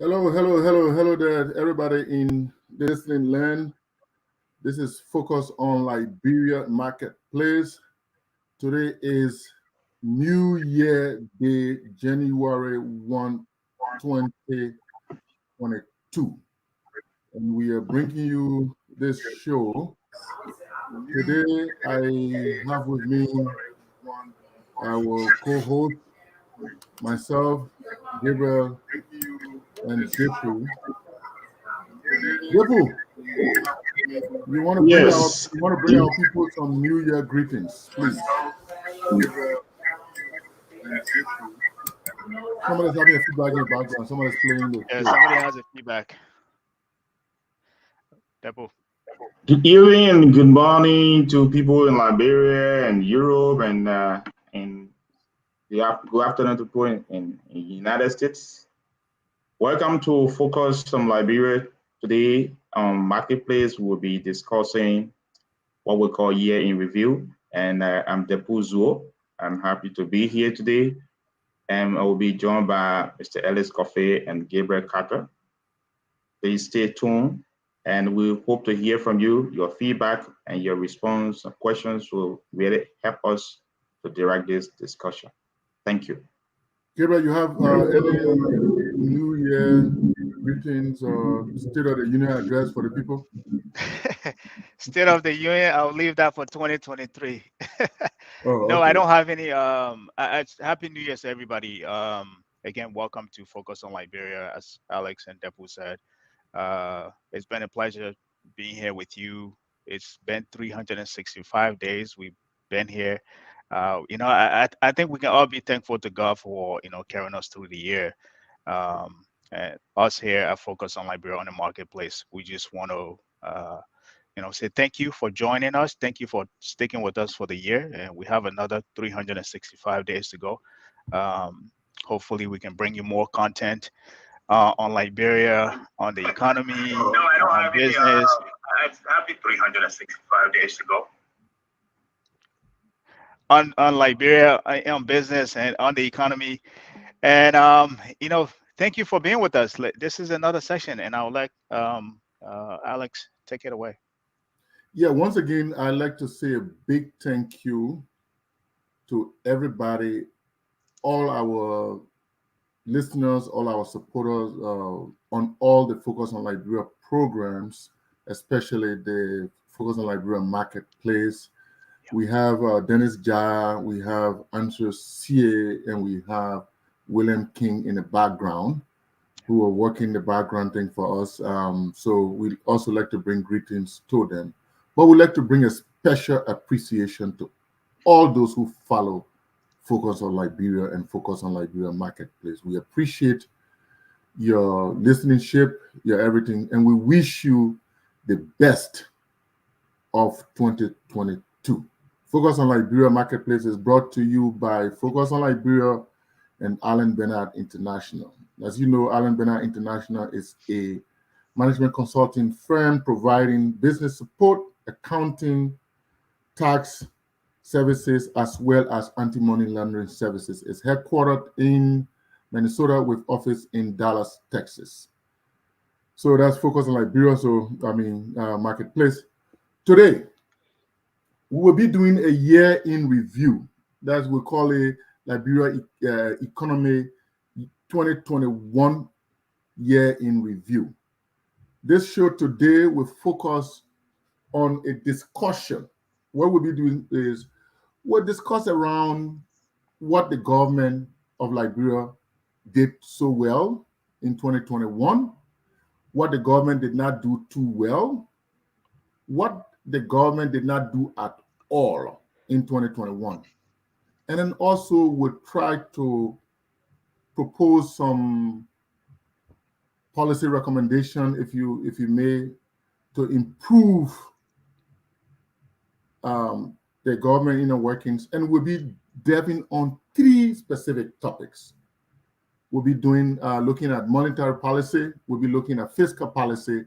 Hello there, everybody in the listening land. This is Focus on Liberia Marketplace. Today is New Year Day, January 1, 2022. And we are bringing you this show. Today, I have with me our co-host, myself, Gabriel, and Dehpue. Dehpue, you want to bring out Yes. people some New Year greetings, please. Somebody's having a feedback in the background. Somebody's playing the Yeah, flute. somebody has a feedback. Dehpue. Good evening and good morning to people in Liberia and Europe and good afternoon to people in the United States. Welcome to Focus on Liberia. Today on Marketplace, we'll be discussing what we call Year in Review. And I'm Dehpue Zuo. I'm happy to be here today. And I will be joined by Mr. Ellis Cuffy and Gabriel Carter. Please stay tuned. And we hope to hear from you. Your feedback and your response and questions will really help us to direct this discussion. Thank you. Gabriel, you have any New Year greetings or State of the Union address for the people? State of the Union, I'll leave that for 2023. Oh, No, okay. I don't have any. Happy New Year to everybody. Again, welcome to Focus on Liberia, as Alex and Dehpue said. It's been a pleasure being here with you. It's been 365 days we've been here. I think we can all be thankful to God for carrying us through the year. And us here at Focus on Liberia on the Marketplace, we just want to say thank you for joining us. Thank you for sticking with us for the year, and we have another 365 days to go. Hopefully, we can bring you more content on Liberia, on the economy, No, I don't on have business. Happy 365 days to go. On Liberia, on business, and on the economy. And thank you for being with us. This is another session, and I'll let Alex take it away. Yeah, once again, I'd like to say a big thank you to everybody, all our listeners, all our supporters on all the Focus on Liberia programs, especially the Focus on Liberia Marketplace. We have Dennis Jaya, we have Andrew C.A., and we have William King in the background, who are working the background thing for us. So we'd also like to bring greetings to them. But we'd like to bring a special appreciation to all those who follow Focus on Liberia and Focus on Liberia Marketplace. We appreciate your listenership, your everything, and we wish you the best of 2022. Focus on Liberia Marketplace is brought to you by Focus on Liberia and Allen Bernard International. As you know, Allen Bernard International is a management consulting firm providing business support, accounting, tax services, as well as anti-money laundering services. It's headquartered in Minnesota with office in Dallas, Texas. So that's Focus on Liberia, Marketplace. Today, we will be doing a year in review. That's we call a Liberia Economy 2021 year in review. This show today will focus on a discussion. What we'll be doing is we'll discuss around what the government of Liberia did so well in 2021, what the government did not do too well, what the government did not do at all in 2021. And then also we'll try to propose some policy recommendation, if you may, to improve the government inner workings, and we'll be delving on three specific topics. We'll be doing looking at monetary policy, we'll be looking at fiscal policy,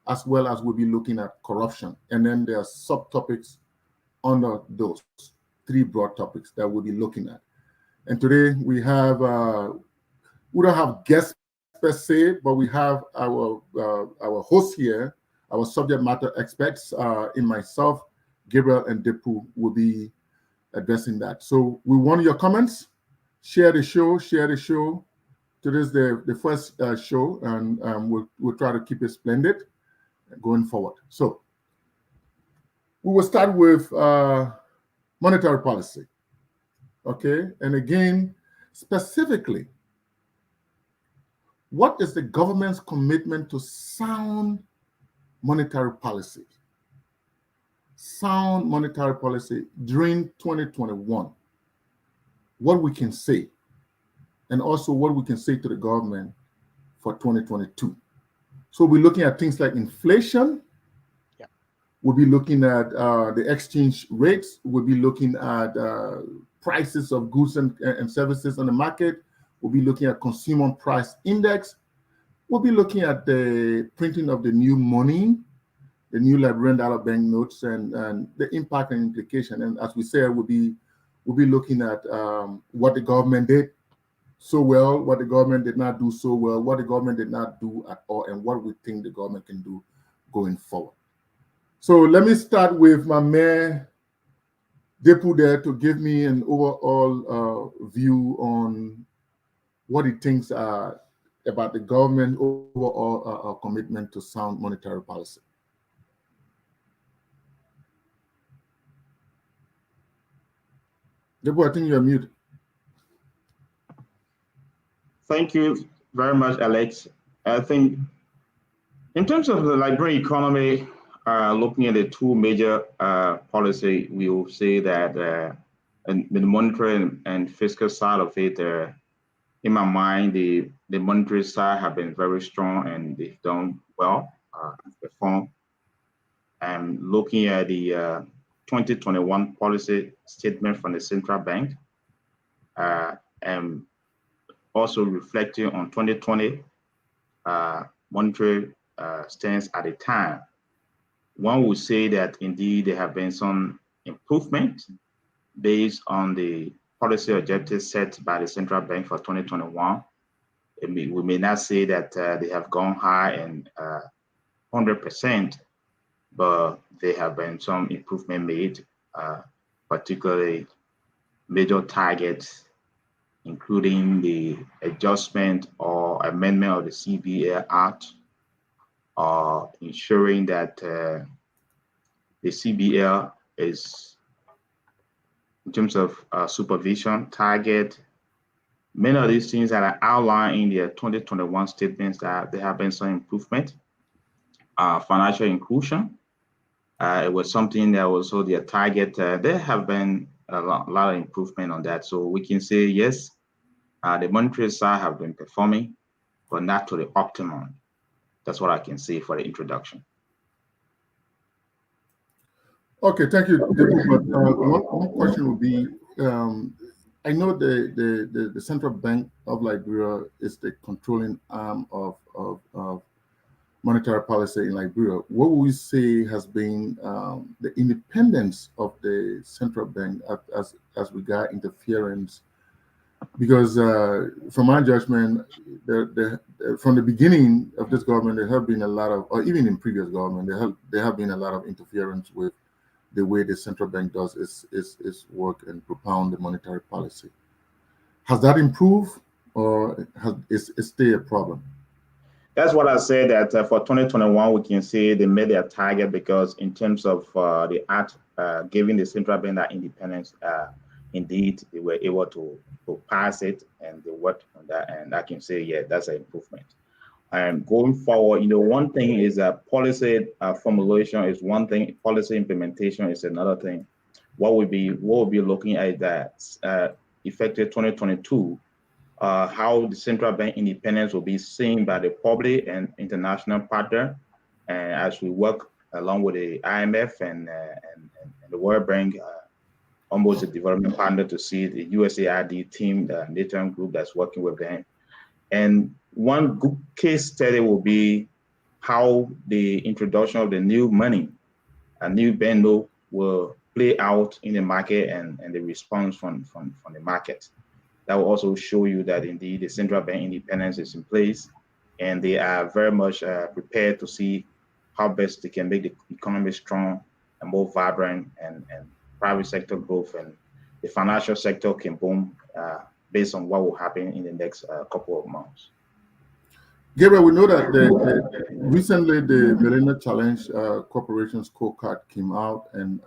as well as we'll be looking at corruption. And then there are subtopics under those three broad topics that we'll be looking at. And today we don't have guest per se, but we have our host here, our subject matter experts, in myself, Gabriel and Dehpue will be addressing that. So we want your comments. Share the show. Today's the first show, and we'll try to keep it splendid going forward. So we will start with monetary policy. Okay, and again, specifically, what is the government's commitment to sound monetary policy? Sound monetary policy during 2021. What we can say, and also what we can say to the government for 2022. So we're looking at things like inflation. Yeah. We'll be looking at the exchange rates. We'll be looking at prices of goods and services on the market. We'll be looking at consumer price index. We'll be looking at the printing of the new money, the new Liberian dollar bank notes, and the impact and implication. And as we said, we'll be looking at what the government did so well, what the government did not do so well, what the government did not do at all, and what we think the government can do going forward. So let me start with my man Dehpue there to give me an overall view on what he thinks about the government overall commitment to sound monetary policy. Dehpue, I think you're muted. Thank you very much, Alex. I think in terms of the Liberian economy, looking at the two major policy, we will say that in the monetary and fiscal side of it, in my mind, the monetary side have been very strong and they've done well, performed. And looking at the 2021 policy statement from the central bank, and also reflecting on 2020 monetary stance at the time, one would say that indeed there have been some improvement based on the policy objectives set by the central bank for 2021. We may not say that they have gone high and 100%, but there have been some improvement made, particularly major targets, including the adjustment or amendment of the CBL Act, ensuring that the CBL is, in terms of supervision, target, many of these things that are outlined in the 2021 statements that there have been some improvement. Financial inclusion, it was something that was also their target. There have been a lot of improvement on that. So we can say, yes, the monetary side have been performing, but not to the optimum. That's what I can say for the introduction. Okay, thank you, Dehpue. But one question would be, I know the Central Bank of Liberia is the controlling arm of monetary policy in Liberia. What would we say has been the independence of the central bank as regard interference? Because from my judgment, from the beginning of this government, there have been a lot of, or even in previous government, there have been a lot of interference with the way the central bank does its work and propound the monetary policy. Has that improved, or is still a problem? That's what I said, that for 2021, we can say they made their target, because in terms of the act giving the central bank that independence, indeed, they were able to pass it and they worked on that. And I can say, yeah, that's an improvement. And going forward, one thing is that policy formulation is one thing, policy implementation is another thing. What we'll be looking at that effective 2022, how the central bank independence will be seen by the public and international partner, and as we work along with the IMF and the World Bank, almost a development partner, to see the USAID team, the NATO group that's working with them. And one good case study will be how the introduction of the new money, a new bank note, will play out in the market and the response from the market. That will also show you that indeed the central bank independence is in place, and they are very much prepared to see how best they can make the economy strong and more vibrant, and private sector growth and the financial sector can boom based on what will happen in the next couple of months. Gabriel, we know that recently the Millennium Challenge Corporation scorecard came out, and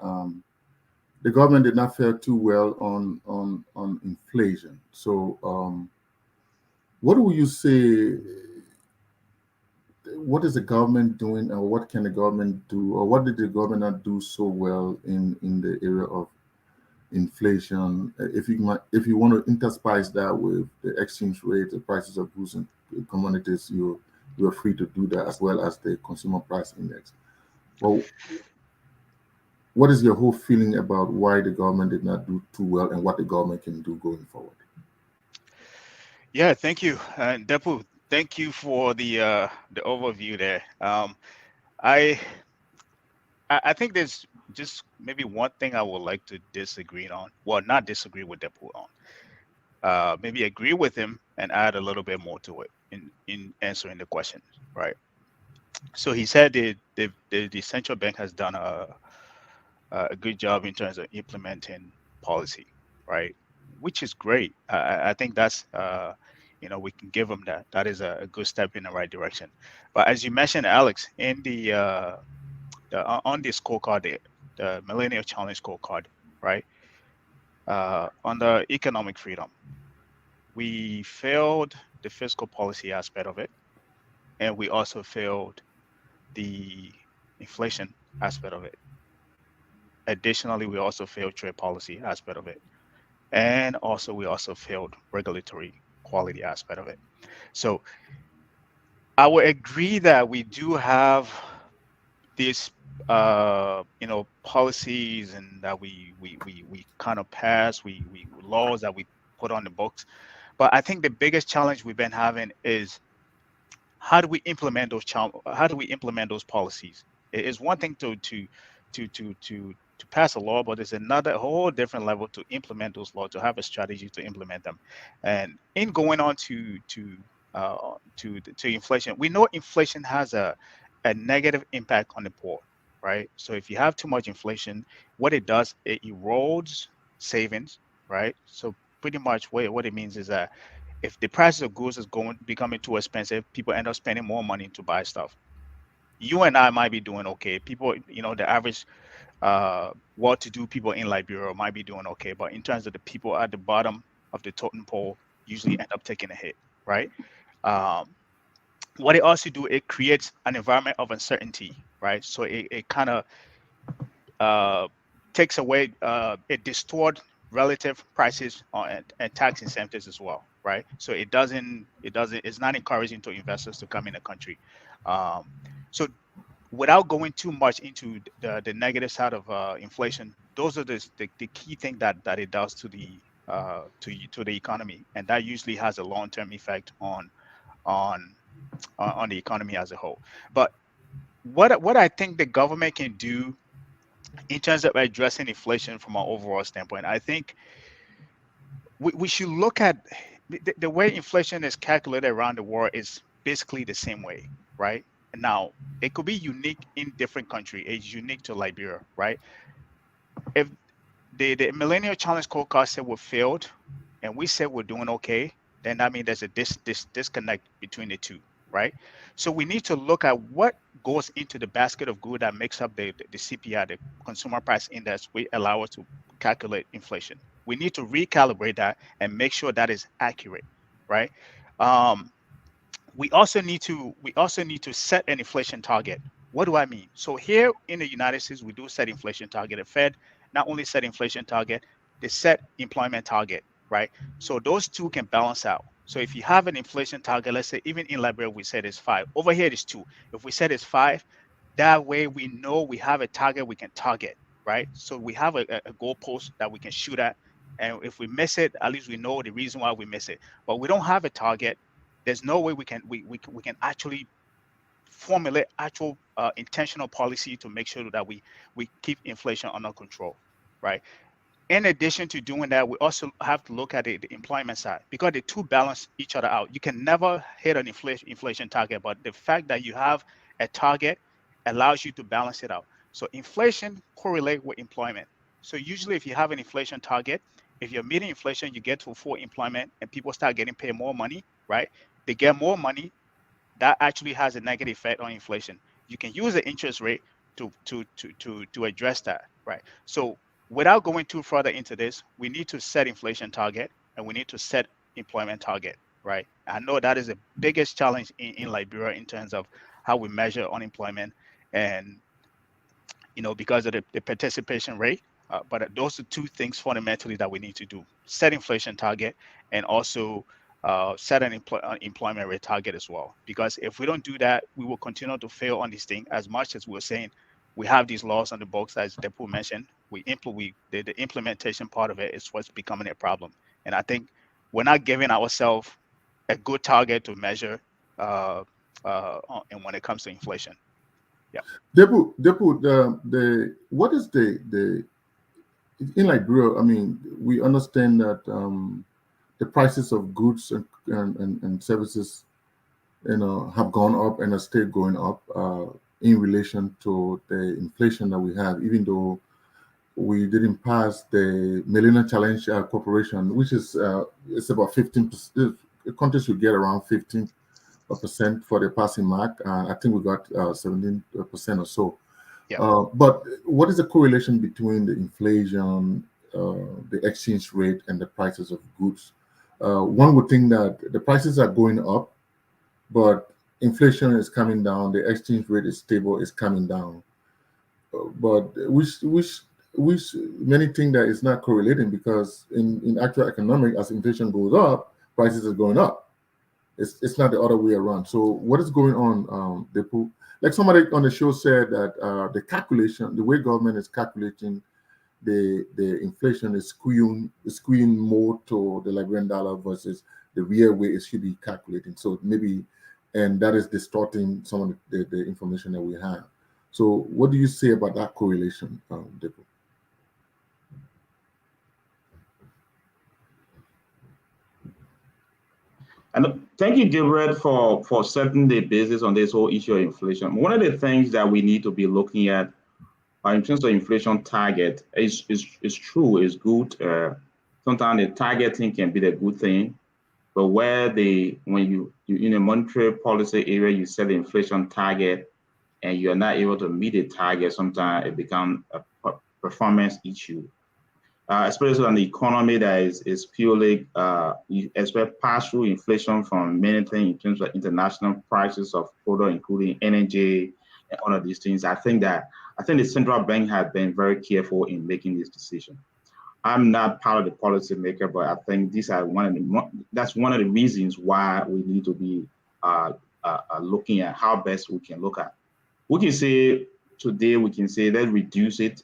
the government did not fare too well on inflation. So, what do you say? What is the government doing, or what can the government do, or what did the government not do so well in the area of inflation? If you want to interspice that with the exchange rate, the prices of goods and commodities, you are free to do that, as well as the consumer price index. Well, what is your whole feeling about why the government did not do too well, and what the government can do going forward? Yeah, thank you, and Dehpue, thank you for the overview there. I I think there's just maybe one thing I would like to disagree on. Well, not disagree with Dehpue on. Maybe agree with him and add a little bit more to it in answering the question, right? So he said the central bank has done a good job in terms of implementing policy, right? Which is great. I think that's we can give them that. That is a good step in the right direction. But as you mentioned, Alex, in on the scorecard, the Millennial Challenge scorecard, right? On the economic freedom, we failed the fiscal policy aspect of it, and we also failed the inflation aspect of it. Additionally, we also failed trade policy aspect of it, and also we also failed regulatory quality aspect of it. So I would agree that we do have these policies and that we kind of pass, we laws that we put on the books. But I think the biggest challenge we've been having is how do we implement how do we implement those policies? It is one thing to pass a law, but there's another whole different level to implement those laws, to have a strategy to implement them. And in going on to inflation, we know inflation has a negative impact on the poor, right? So if you have too much inflation, what it does, it erodes savings, right? So pretty much what it means is that if the prices of goods is becoming too expensive, people end up spending more money to buy stuff. You and I might be doing okay. People, the average well-to-do people in Liberia might be doing okay, but in terms of the people at the bottom of the totem pole, usually end up taking a hit, right? Um, what it also do, it creates an environment of uncertainty, right? So it kind of uh, takes away, it distort relative prices and tax incentives as well, right? So it's not encouraging to investors to come in the country. So without going too much into the negative side of inflation, those are the key thing that it does to the economy, and that usually has a long-term effect on on the economy as a whole. But what I think the government can do in terms of addressing inflation from an overall standpoint, I think we should look at the way inflation is calculated around the world is basically the same way, right? Now, it could be unique in different countries. It's unique to Liberia, right? If the Millennial Challenge scorecard said we failed and we said we're doing okay, then that means there's a disconnect between the two, right? So we need to look at what goes into the basket of good that makes up the CPI, the Consumer Price Index, we allow us to calculate inflation. We need to recalibrate that and make sure that is accurate, right? Um, we also need to set an inflation target. What do I mean? So here in the United States, we do set inflation target. The Fed not only set inflation target, they set employment target, right? So those two can balance out. So if you have an inflation target, let's say even in Liberia we said it's 5. Over here it is 2. If we said it's 5, that way we know we have a target we can target, right? So we have a goalpost that we can shoot at. And if we miss it, at least we know the reason why we miss it. But we don't have a target. There's no way we can actually formulate actual intentional policy to make sure that we keep inflation under control, right? in addition to doing that, we also have to look at the employment side, because the two balance each other out. You can never hit an inflation target, but the fact that you have a target allows you to balance it out. So inflation correlates with employment. So usually if you have an inflation target, if you're meeting inflation, you get to full employment and people start getting paid more money, right? They get more money. That actually has a negative effect on inflation. You can use the interest rate to address that, right? So without going too further into this, we need to set inflation target and we need to set employment target, right? I know that is the biggest challenge in Liberia in terms of how we measure unemployment, and because of the participation rate. But those are two things fundamentally that we need to do: set inflation target and also set an employment rate target as well. Because if we don't do that, we will continue to fail on this thing. As much as we're saying we have these laws on the books, as Dehpue mentioned, the implementation part of it is what's becoming a problem. And I think we're not giving ourselves a good target to measure and when it comes to inflation. Yeah. Dehpue, what is the in Liberia? I mean, we understand that the prices of goods and services, have gone up and are still going up in relation to the inflation that we have, even though we didn't pass the Millennium Challenge Corporation, which is it's about 15%. The countries should get around 15% for the passing mark. I think we got 17% or so. Yeah. But what is the correlation between the inflation, the exchange rate, and the prices of goods? One would think that the prices are going up, but inflation is coming down. The exchange rate is stable, is coming down. But which many think that it's not correlating, because in actual economic, as inflation goes up, prices are going up. It's not the other way around. So what is going on, Dehpue? Like somebody on the show said that the calculation, the way government is calculating the inflation is skewing more to the Liberian dollar versus the real way it should be calculating. So maybe, and that is distorting some of the information that we have. So what do you say about that correlation, Dehpue? And thank you, Gabriel, for setting the basis on this whole issue of inflation. One of the things that we need to be looking at in terms of inflation target is true, is good. Sometimes the targeting can be the good thing, but when you in a monetary policy area, you set the inflation target and you're not able to meet the target, sometimes it becomes a performance issue. Especially on the economy that is purely, you expect pass-through inflation from many things in terms of international prices of product, including energy and all of these things. I think the central bank has been very careful in making this decision. I'm not part of the policy maker, but I think that's one of the reasons why we need to be looking at how best we can look at. We can say today, let's reduce it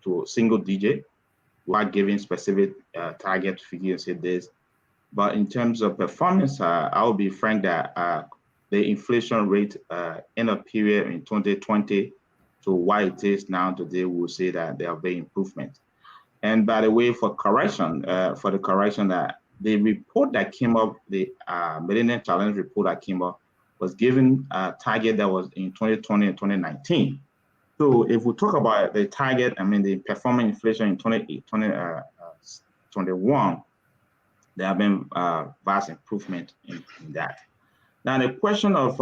to a single digit, while giving specific target figure and say this. But in terms of performance, I'll be frank that the inflation rate in a period in 2020 to what it is now today, we'll say that there have been improvements. And by the way, for the correction, that the report that came up, the Millennium Challenge report that came up, was given a target that was in 2020 and 2019. So if we talk about the target, the performance inflation in 2021, there have been vast improvement in that. Now the question of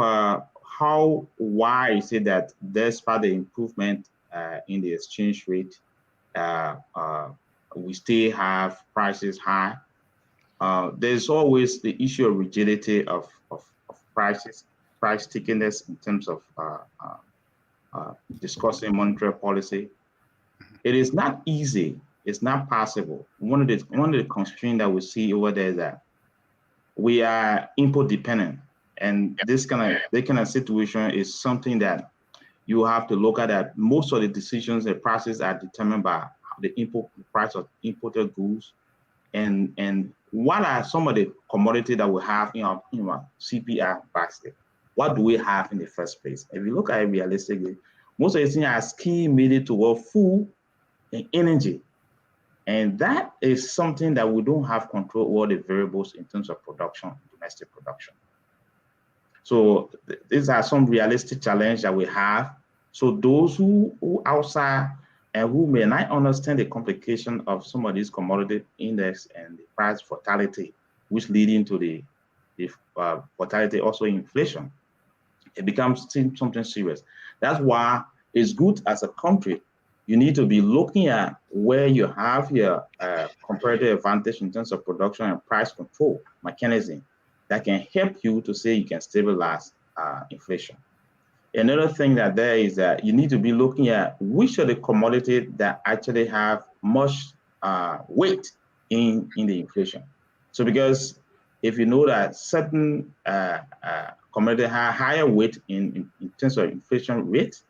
why is it that despite the improvement in the exchange rate, we still have prices high? There's always the issue of rigidity of prices, price stickiness in terms of discussing monetary policy. It is not easy. It's not possible. One of the constraints that we see over there is that we are input dependent, and this kind of situation is something that you have to look at. That most of the decisions and prices are determined by the price of imported goods, and what are some of the commodities that we have in our CPI basket. What do we have in the first place? If you look at it realistically, most of the things are key immediate toward food and energy. And that is something that we don't have control over the variables in terms of production, domestic production. So these are some realistic challenges that we have. So those who outside and who may not understand the complication of some of these commodity index and the price volatility, which leading to the volatility, also inflation, it becomes something serious. That's why it's good as a country, you need to be looking at where you have your comparative advantage in terms of production and price control mechanism that can help you to say you can stabilize inflation. Another thing that there is that you need to be looking at which are the commodities that actually have much weight in the inflation. So because if you know that certain commodities have higher weight in terms of inflation rate,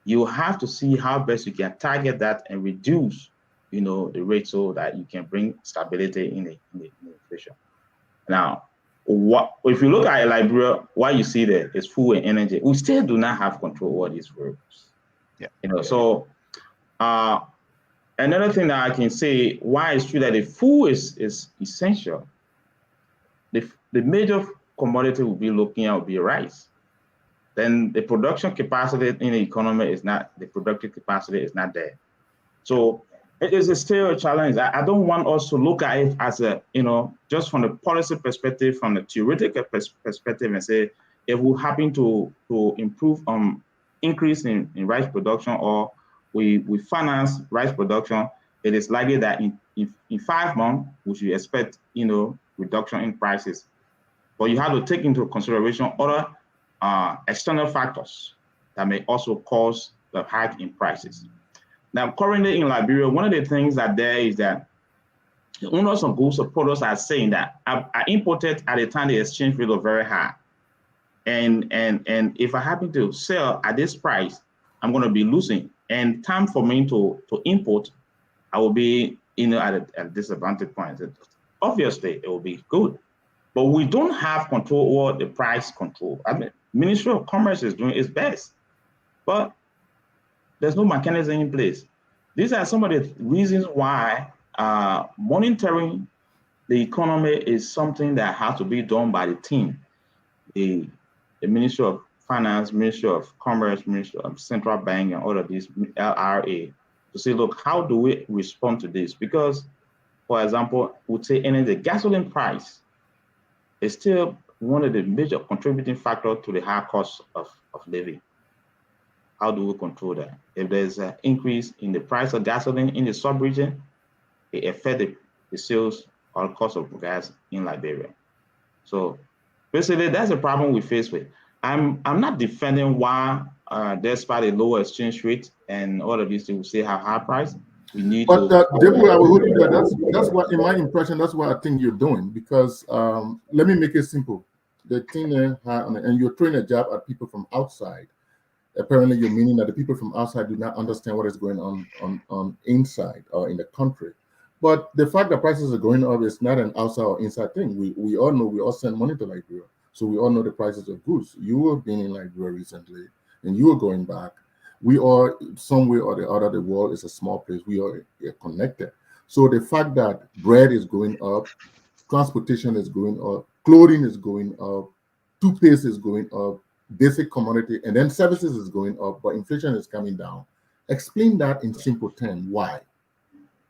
you have to see how best you can target that and reduce, the rate so that you can bring stability in the inflation. Now, if you look at Liberia, what you see there is food and energy. We still do not have control over these variables. Yeah. So another thing that I can say why it's true that the food is essential. The major commodity we'll be looking at will be rice. Then the production capacity in the economy is not, the productive capacity is not there. So it is still a challenge. I don't want us to look at it as a, just from the policy perspective, from the theoretical perspective, and say, if we happen to improve increase in rice production, or we finance rice production, it is likely that in 5 months, we should expect, reduction in prices. But you have to take into consideration other external factors that may also cause the hike in prices. Now, currently in Liberia, one of the things that there is that the owners of goods or products are saying that I imported at the time the exchange rate was very high. And if I happen to sell at this price, I'm going to be losing. And time for me to import, I will be at a disadvantage point. Obviously, it will be good. But we don't have control over the price control. I mean, Ministry of Commerce is doing its best, but there's no mechanism in place. These are some of the reasons why monitoring the economy is something that has to be done by the team, the Ministry of Finance, Ministry of Commerce, Ministry of Central Bank, and all of these, LRA, to say, look, how do we respond to this? Because, for example, we'd say the gasoline price is still one of the major contributing factors to the high cost of living. How do we control that? If there's an increase in the price of gasoline in the sub-region, it affects the sales or cost of gas in Liberia. So basically, that's a problem we face with. I'm not defending why, despite a lower exchange rate and all of these things, we still have high price. We need but to. Gabriel, I will hold you there. That's what, in my impression, that's what I think you're doing. Because let me make it simple. The thing there, and you're throwing a jab at people from outside. Apparently, you're meaning that the people from outside do not understand what is going on inside or in the country. But the fact that prices are going up is not an outside or inside thing. We all know, we all send money to Liberia. So we all know the prices of goods. You have been in Liberia recently, and you are going back. We are, some way or the other, the world is a small place. We are connected. So the fact that bread is going up, transportation is going up, clothing is going up, toothpaste is going up, basic commodity, and then services is going up, but inflation is coming down. Explain that in simple terms. Why?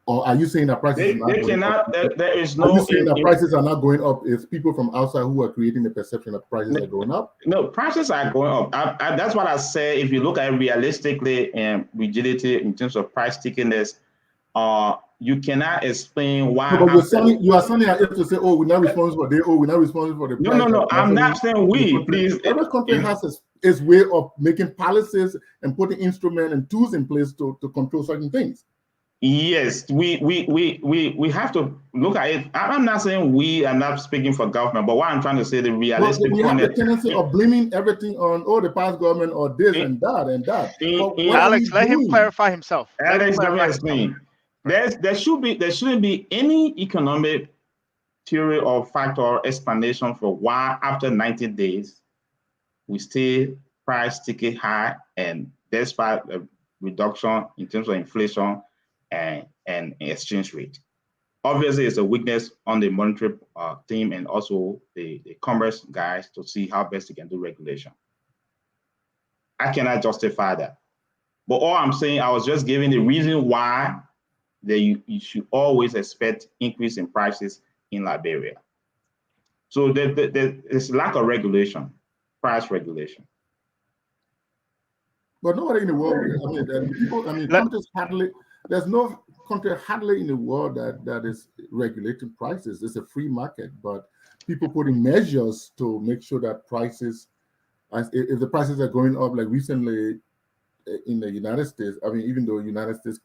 Or are you saying that prices are not going up? There is Are no. you saying that prices are not going up? It's people from outside who are creating the perception that prices are going up? No, prices are going up. That's what I say. If you look at it realistically and rigidity in terms of price stickiness, you cannot explain why. No, but you are sounding as if to say, "Oh, we're not responsible for the we're not responsible for the price." No. I'm not saying we. Please, every country has its way of making policies and putting instruments and tools in place to control certain things. Yes, we have to look at it. I'm not saying we. I'm not speaking for government, but what I'm trying to say, the realistic. We have the tendency of blaming everything on the past government or this and that and that. Alex, let him clarify himself. Alex, let me explain. There shouldn't be any economic theory or factor or explanation for why after 90 days we stay price ticket high, and despite a reduction in terms of inflation, and exchange rate. Obviously, it's a weakness on the monetary team and also the commerce guys to see how best they can do regulation. I cannot justify that. But all I'm saying, I was just giving the reason why you should always expect increase in prices in Liberia. So there's lack of regulation, price regulation. But nobody in the world, countries hardly, there's no country hardly in the world that is regulating prices. It's a free market, but people putting measures to make sure that prices, if the prices are going up, like recently in the United States, I mean, even though United States,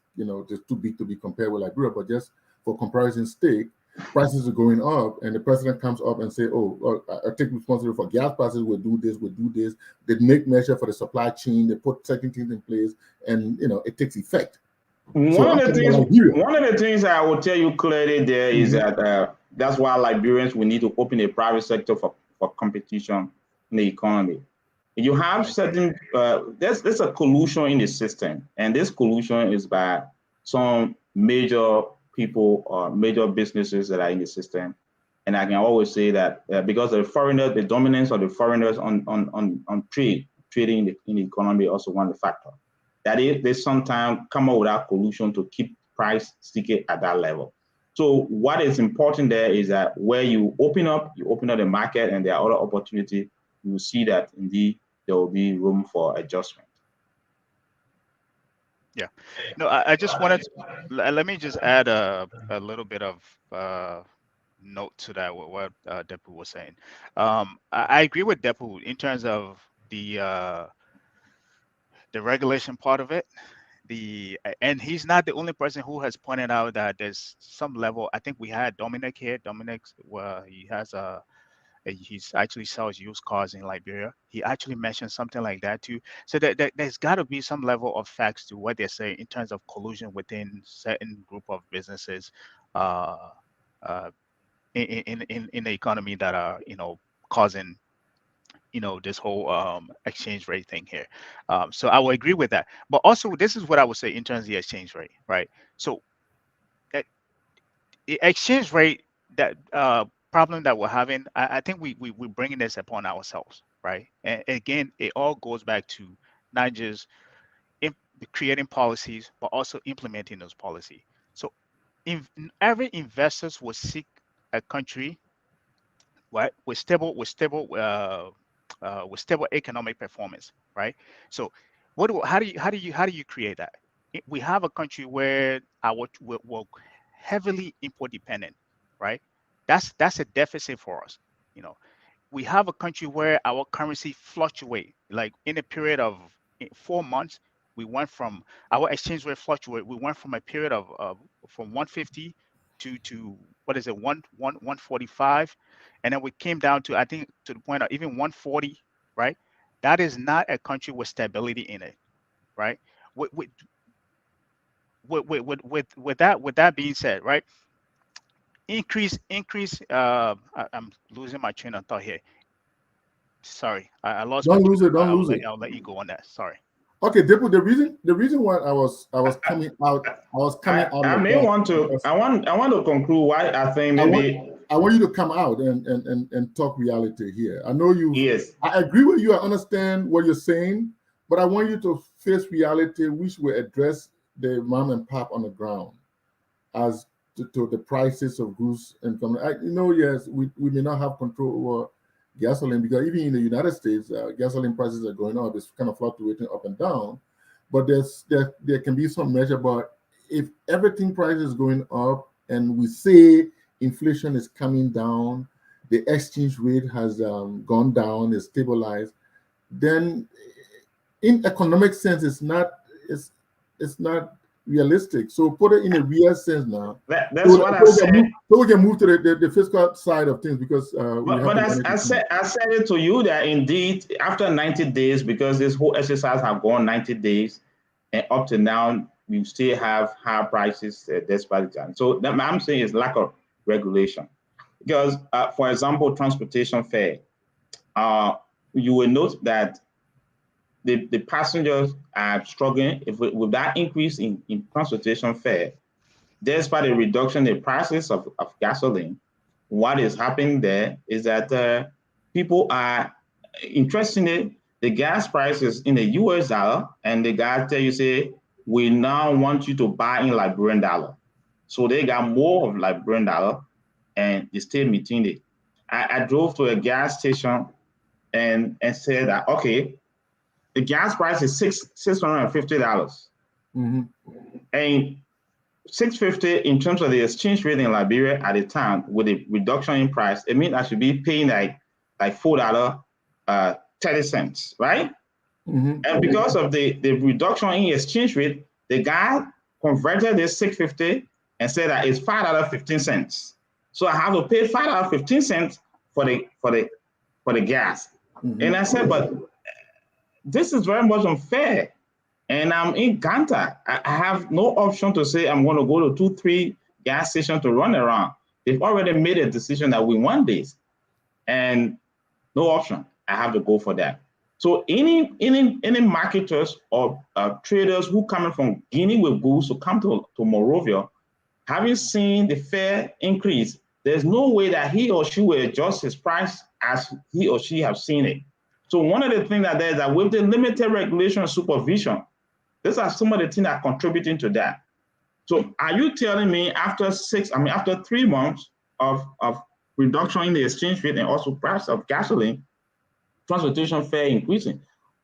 just too big to be compared with Liberia, but just for comparison's sake, prices are going up, and the president comes up and say, "Oh, I take responsibility for gas prices. We'll do this. We'll do this." They make measure for the supply chain. They put certain things in place, and it takes effect. One of the things I will tell you clearly there is that that's why Liberians we need to open a private sector for competition in the economy. You have certain there's a collusion in the system, and this collusion is by some major people or major businesses that are in the system. And I can always say that because the dominance of the foreigners on trading in the economy also one of the factors. That they sometimes come up with that collusion to keep price sticky at that level. So what is important there is that where you open up the market and there are other opportunities, you will see that indeed there will be room for adjustment. Yeah, no, I just wanted to, let me just add a little bit of note to that, what Dehpue was saying. I agree with Dehpue in terms of the regulation part of it. And he's not the only person who has pointed out that there's some level. I think we had Dominic here. Dominic, he has he's actually sells used cars in Liberia. He actually mentioned something like that too. So there's got to be some level of facts to what they're saying in terms of collusion within certain group of businesses in the economy that are causing this whole exchange rate thing here. So I will agree with that. But also, this is what I would say in terms of the exchange rate, right? So the exchange rate, that problem that we're having, I think we're bringing this upon ourselves, right? And again, it all goes back to not just creating policies, but also implementing those policies. So every investors will seek a country, right, with stable economic performance, right? So how do you create that? We have a country where we're heavily import dependent, right? That's a deficit for us. We have a country where our currency fluctuate. Like in a period of 4 months, we went from our exchange rate fluctuate. We went from a period of from 150 to what is it, 145, and then we came down to, I think, to the point of even 140, right? That is not a country with stability in it, right? With that being said, right? Increase. I'm losing my train of thought here. Sorry, I lost. Don't lose it. Don't lose it. I'll let you go on that. Sorry. Okay, Dehpue, the reason why I was coming out, I want to conclude why I think maybe I want you to come out and talk reality here. I know you. Yes. I agree with you. I understand what you're saying, but I want you to face reality, which will address the mom and pop on the ground as to the prices of goods and yes, we may not have control over gasoline, because even in the United States, gasoline prices are going up. It's kind of fluctuating up and down, but there can be some measure. But if everything price is going up and we say inflation is coming down, the exchange rate has gone down, is stabilized, then in economic sense, it's not realistic. So put it in a real sense now. That's what I said. So we can move to the fiscal side of things, because I said it to you that indeed after 90 days, because this whole exercise have gone 90 days, and up to now we still have higher prices despite the time. So that I'm saying is lack of regulation. Because for example, transportation fare, you will note that the passengers are struggling with that increase in transportation fare. Despite a reduction in the prices of gasoline, what is happening there is that people are, interestingly, the gas prices in the US dollar, and the guys tell you, say, we now want you to buy in Liberian dollar. So they got more of Liberian dollar, and they still meeting it. I drove to a gas station and said that, okay, the gas price is $650. Mm-hmm. And $650 in terms of the exchange rate in Liberia at the time, with a reduction in price, it means I should be paying like $4.30, right? Mm-hmm. And because of the reduction in exchange rate, the guy converted this $650 and said that it's $5.15. So I have to pay $5.15 for the gas. Mm-hmm. And I said, but this is very much unfair. And I'm in Ganta. I have no option to say I'm going to go to 2-3 gas stations to run around. They've already made a decision that we want this, and no option. I have to go for that. So any marketers or traders who coming from Guinea with goods to come to Monrovia, having seen the fare increase, there's no way that he or she will adjust his price as he or she have seen it. So one of the things that there is that with the limited regulation and supervision, these are some of the things that are contributing to that. So are you telling me after 3 months of reduction in the exchange rate and also price of gasoline, transportation fare increasing,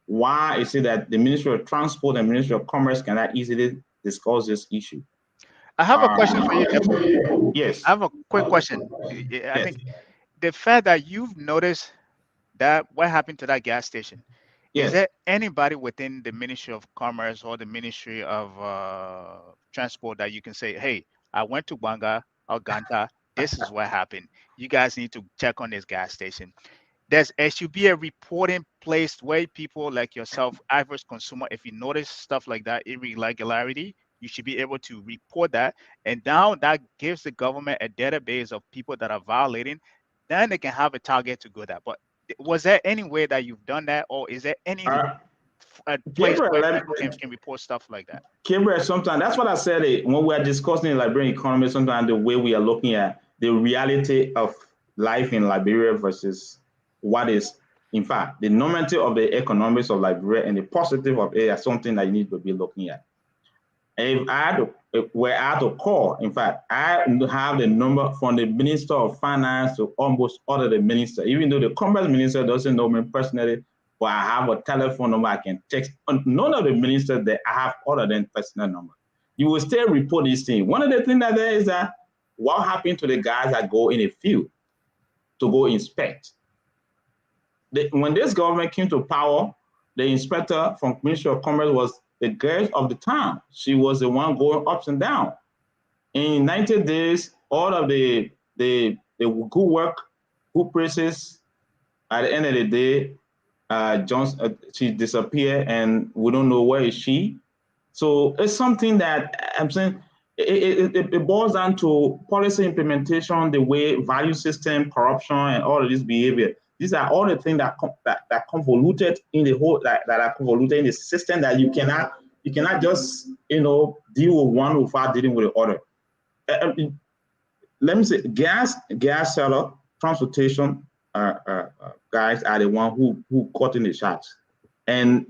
why is it that the Ministry of Transport and Ministry of Commerce cannot easily discuss this issue? I have a question for you, Dehpue. Yes. I have a quick question. I think the fact that you've noticed that what happened to that gas station, is there anybody within the Ministry of Commerce or the Ministry of Transport that you can say, hey, I went to Banga or Ganta, this is what happened. You guys need to check on this gas station. There should be a reporting place where people like yourself, average consumer, if you notice stuff like that, irregularity, you should be able to report that. And now that gives the government a database of people that are violating. Then they can have a target to go that. But was there any way that you've done that, or is there any place where people can report stuff like that? Gabriel, sometimes that's what I said when we are discussing Liberian economy. Sometimes the way we are looking at the reality of life in Liberia versus what is, in fact, the normative of the economics of Liberia and the positive of it is something that you need to be looking at. If I had to call, in fact, I have the number from the Minister of Finance to almost all of the ministers, even though the Commerce Minister doesn't know me personally, but I have a telephone number I can text. None of the ministers that I have other than personal number. You will still report these things. One of the things that there is that what happened to the guys that go in a field to go inspect? When this government came to power, the inspector from Ministry of Commerce was the girl of the town. She was the one going ups and down. In 90 days, all of the good work, good praises, at the end of the day, she disappeared and we don't know where is she. So it's something that I'm saying, it boils down to policy implementation, the way value system, corruption, and all of this behavior. These are all the things that convoluted in the whole that are convoluted in the system that you cannot just deal with one without dealing with the other. Let me say, gas seller, transportation guys are the one who caught in the shots. And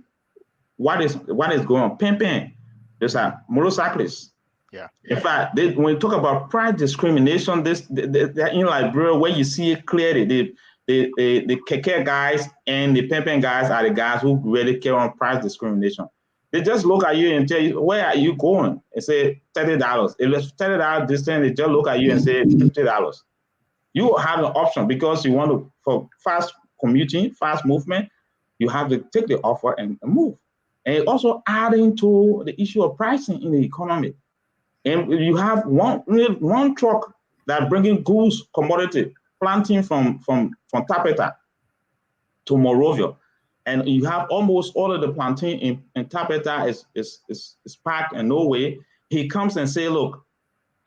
what is going on? Pimping. There's a motorcyclists. Yeah. In fact, when you talk about price discrimination, they're in Liberia where you see it clearly. The keke guys and the pimping guys are the guys who really care on price discrimination. They just look at you and tell you, where are you going? And say $30. If it's $30 distance, they just look at you and say $50. You have an option because you want to, for fast commuting, fast movement, you have to take the offer and move. And also adding to the issue of pricing in the economy. And you have one truck that bringing goods, commodity, planting from Tapeta to Monrovia, and you have almost all of the planting in Tapeta is packed and no way. He comes and say, look,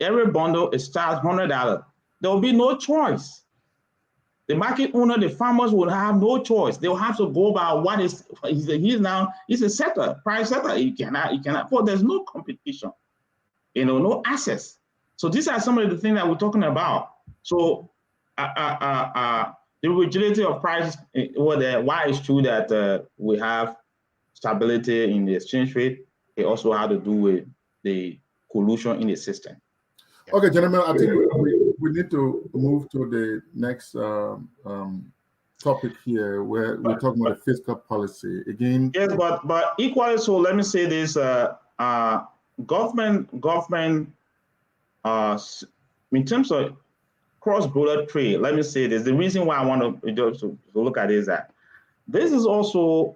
every bundle is charged $100. There will be no choice. the market owner, the farmers will have no choice. They'll have to go by what is, he's a setter, price setter. He cannot afford, there's no competition, no access. So these are some of the things that we're talking about. So the rigidity of price, why it's true that we have stability in the exchange rate, it also had to do with the collusion in the system. Okay, gentlemen, I think we need to move to the next topic here, where we're talking about the fiscal policy again. Yes, but equally so, let me say this: government, in terms of cross-border trade, let me say this: the reason why I want to look at it is that this is also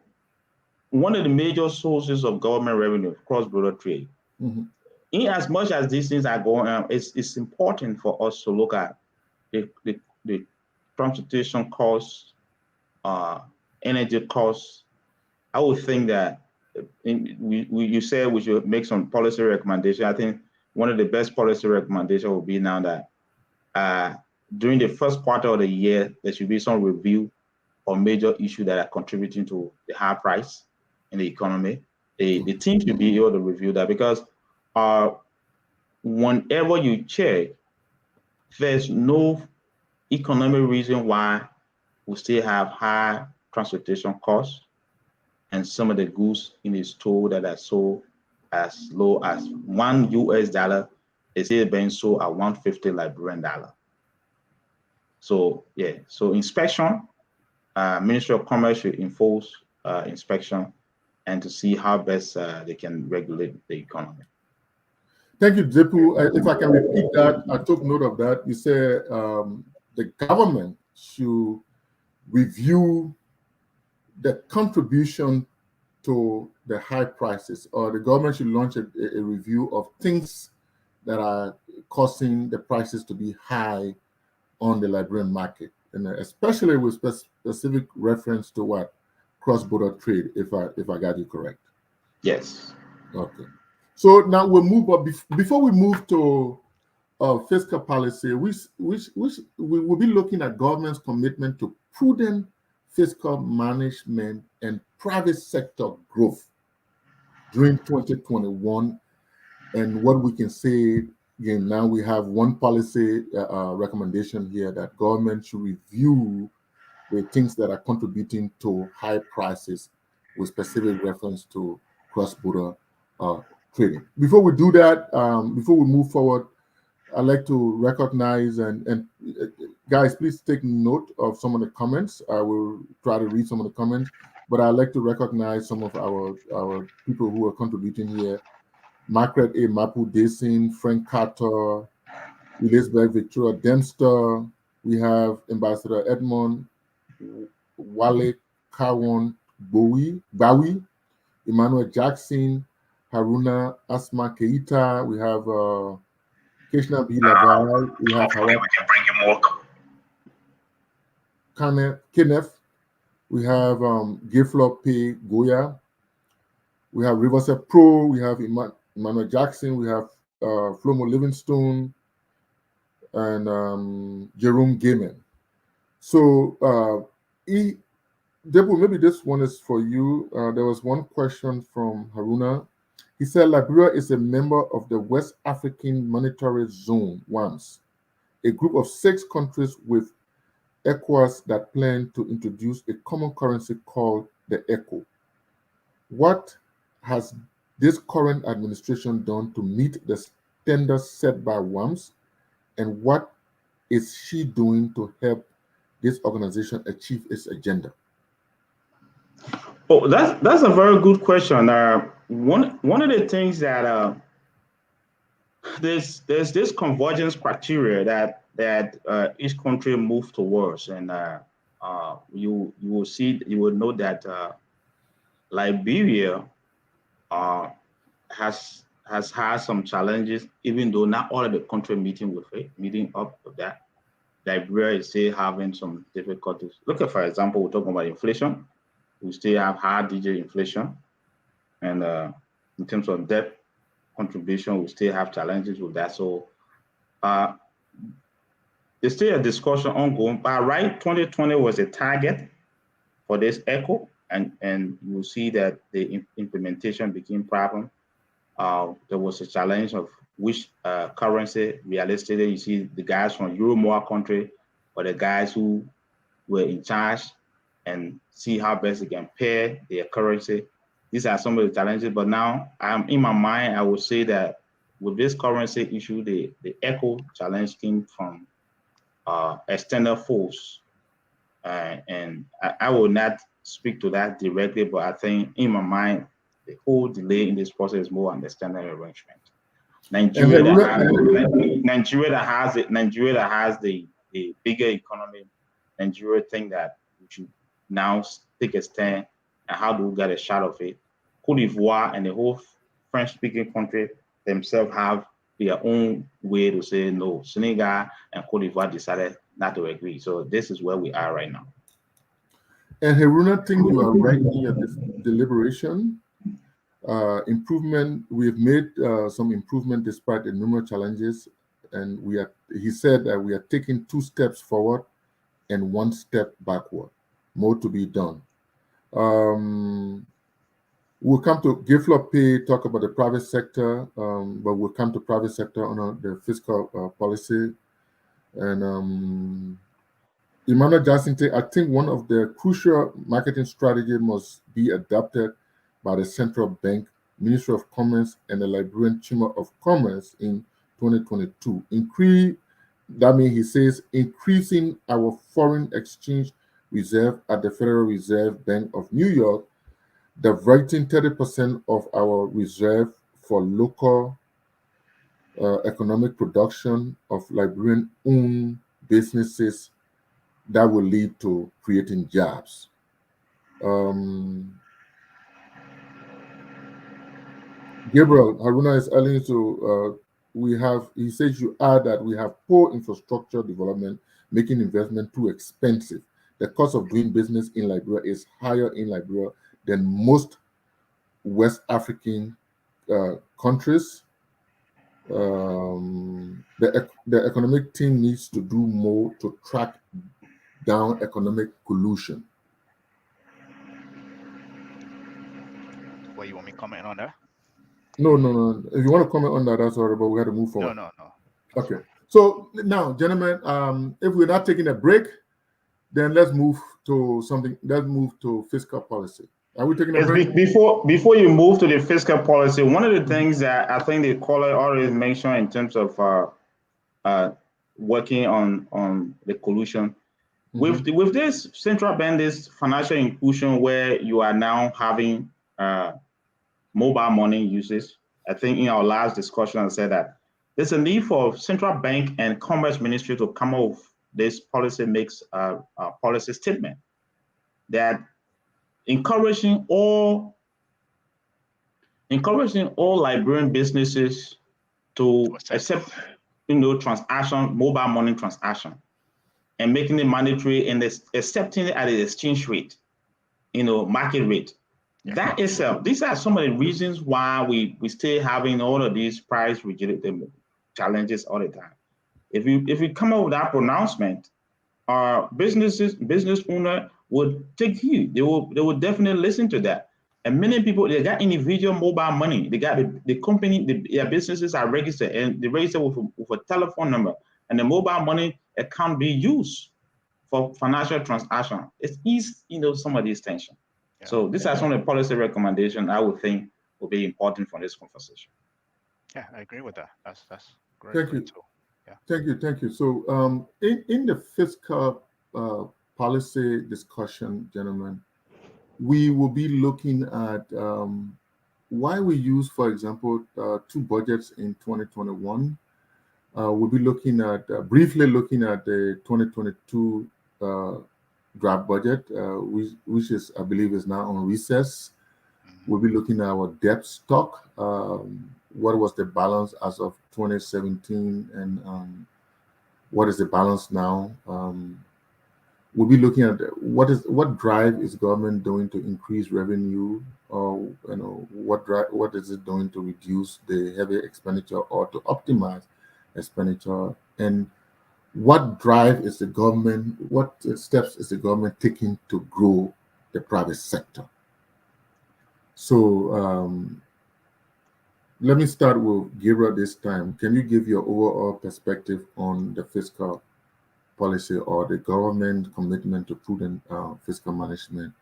one of the major sources of government revenue, cross-border trade. Mm-hmm. In as much as these things are going on, it's important for us to look at the transportation costs, energy costs. I would think that you said we should make some policy recommendation. I think one of the best policy recommendations would be now that during the first quarter of the year, there should be some review on major issues that are contributing to the high price in the economy. The team should be able to review that, because whenever you check, there's no economic reason why we still have high transportation costs, and some of the goods in the store that are sold as low as $1 US is still being sold at 150 Liberian dollar. So yeah, so inspection, Ministry of Commerce should enforce inspection, and to see how best they can regulate the economy. Thank you, Dehpue. If I can repeat that, I took note of that. You said the government should review the contribution to the high prices, or the government should launch a review of things that are causing the prices to be high on the Liberian market, and especially with specific reference to what? Cross-border trade, if I got you correct. Yes. Okay. So now we'll move up. Before we move to fiscal policy, we will be looking at government's commitment to prudent fiscal management and private sector growth during 2021, and what we can say. Again, now we have one policy recommendation here that government should review the things that are contributing to high prices with specific reference to cross-border trading. Before we do that, before we move forward, I'd like to recognize and guys, please take note of some of the comments. I will try to read some of the comments, but I'd like to recognize some of our people who are contributing here. Margaret A. Mapu Desin, Frank Carter, Elizabeth Victoria Dempster. We have Ambassador Edmond Wale Kawan Bowie, Emmanuel Jackson, Haruna Asma Keita. We have Krishna B. Laval. We have hopefully we can bring you more. Kenneth. We have Giflop P. Goya. We have Riverside Pro. We have Emmanuel Jackson. We have Flomo Livingstone and Jerome Gaiman. So, Dehpue, maybe this one is for you. There was one question from Haruna. He said Liberia is a member of the West African Monetary Zone, WAMS, a group of 6 countries with ECOWAS that plan to introduce a common currency called the ECO. What has this current administration done to meet the standards set by WAMS, and what is she doing to help this organization achieve its agenda? Oh, that's a very good question. One of the things that there's this convergence criteria that each country move towards, and you will know that Liberia has had some challenges, even though not all of the country meeting up with that. Liberia is still having some difficulties. Look at, for example, we're talking about inflation. We still have high-digit inflation, and in terms of debt contribution, we still have challenges with that. So there's still a discussion ongoing. But right, 2020 was a target for this ECHO, and you see that the implementation became problem. There was a challenge of which currency realistically. You see the guys from Euro country or the guys who were in charge and see how best they can pair their currency. These are some of the challenges. But now, in my mind, I would say that with this currency issue, the ECHO challenge came from external force. And I will not speak to that directly, but I think in my mind, the whole delay in this process is more understanding arrangement. Nigeria that has the bigger economy. Nigeria think that we should now take a stand and how do we get a shot of it. Cote d'Ivoire and the whole French-speaking country themselves have their own way to say no. Senegal and Cote d'Ivoire decided not to agree. So this is where we are right now. And Haruna, I think you are right in your deliberation. Improvement, we've made some improvement despite the numerous challenges. And he said that we are taking 2 steps forward and 1 step backward. More to be done. We'll come to Gabriel Pay, talk about the private sector, but we'll come to private sector on the fiscal policy. And Emmanuel Jacinte, I think one of the crucial marketing strategies must be adopted by the Central Bank, Ministry of Commerce, and the Liberian Chamber of Commerce in 2022. That means he says increasing our foreign exchange reserve at the Federal Reserve Bank of New York, diverting 30% of our reserve for local economic production of Liberian-owned businesses that will lead to creating jobs. Gabriel, Haruna is adding to, he says you add that we have poor infrastructure development, making investment too expensive. The cost of doing business in Liberia is higher in Liberia than most West African countries. The economic team needs to do more to track down economic collusion. What, you want me to comment on that? No. If you want to comment on that, that's all right, but we got to move forward. No. Okay. So now, gentlemen, if we're not taking a break, then let's move to something. Let's move to fiscal policy. Are we taking a break? Before you move to the fiscal policy, one of the things that I think the caller already mentioned in terms of working on the collusion, with this central bank, this financial inclusion where you are now having mobile money uses. I think in our last discussion, I said that there's a need for central bank and commerce ministry to come up with this policy makes a policy statement that encouraging all Liberian businesses to accept mobile money transaction, and making it mandatory and accepting it at the exchange rate, market rate. Yeah. That itself, these are some of the reasons why we still having all of these price related challenges all the time. If we come up with that pronouncement, our business owner would take heed. They will definitely listen to that. And many people, they got individual mobile money. They got the company, their businesses are registered, and they register with a telephone number, and the mobile money account be used for financial transaction. It ease, some of these tension. Yeah. So these are some of the policy recommendations I would think will be important for this conversation. Yeah, I agree with that. That's great. Thank you. Too. Yeah. Thank you. So in the fiscal policy discussion, gentlemen, we will be looking at why we use, for example, 2 budgets in 2021. We'll be looking at briefly looking at the 2022 draft budget, which is, I believe, is now on recess. We'll be looking at our debt stock. What was the balance as of 2017, and what is the balance now? We'll be looking at what drive is government doing to increase revenue, or what is it doing to reduce the heavy expenditure or to optimize expenditure, and what drive is the government, what steps is the government taking to grow the private sector? So let me start with Gabriel this time. Can you give your overall perspective on the fiscal policy or the government commitment to prudent fiscal management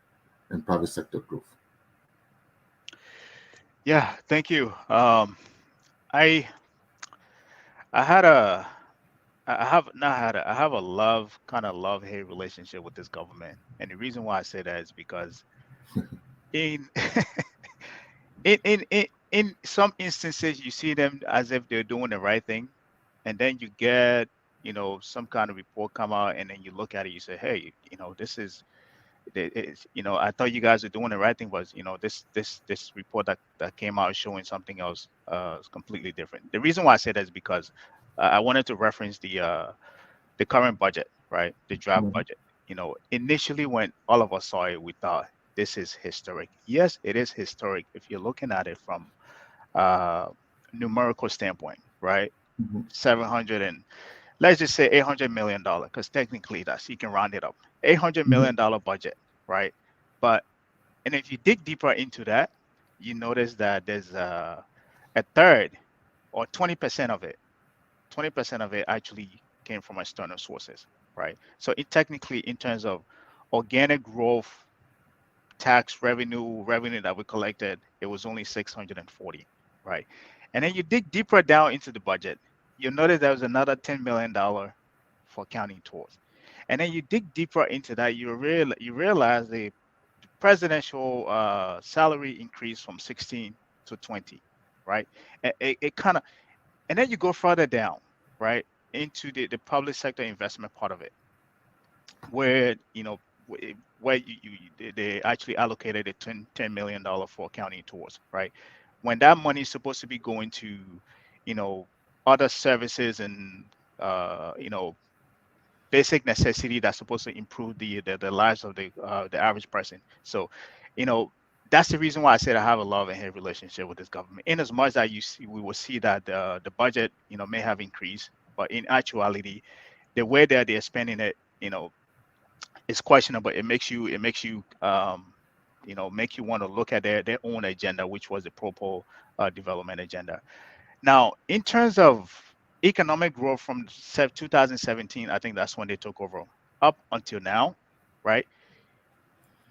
and private sector growth? Yeah, thank you. I I had a I have not had a I have a love hate relationship with this government, and the reason why I say that is because in in some instances you see them as if they're doing the right thing, and then you get some kind of report come out, and then you look at it, you say, hey, this is I thought you guys are doing the right thing, was this report that came out showing something else is completely different. The reason why I say that is because I wanted to reference the current budget, right? The draft Mhm, budget. Initially when all of us saw it, we thought this is historic. Yes, it is historic if you're looking at it from uh numerical standpoint, right? mhm, 700 and let's just say $800 million, because technically that's, you can round it up. $800 mhm, million budget, right? But and if you dig deeper into that, you notice that there's a third or 20% of it, 20% of it actually came from external sources, right? So it technically, in terms of organic growth, tax revenue that we collected, it was only 640, right? And then you dig deeper down into the budget, you'll notice there was another $10 million for county tours. And then you dig deeper into that, you realize the presidential salary increase from 16 to 20, right? It kind of, and then you go further down, right, into the public sector investment part of it, where where they actually allocated a $10 million for county tours, right? When that money is supposed to be going to you know other services and basic necessity that's supposed to improve the lives of the average person. So, you know, that's the reason why I said I have a love and hate relationship with this government. In as much that we will see that the budget, may have increased, but in actuality, the way that they're spending it, is questionable. Make you want to look at their own agenda, which was the propo development agenda. Now, in terms of economic growth from 2017, I think that's when they took over, up until now, right?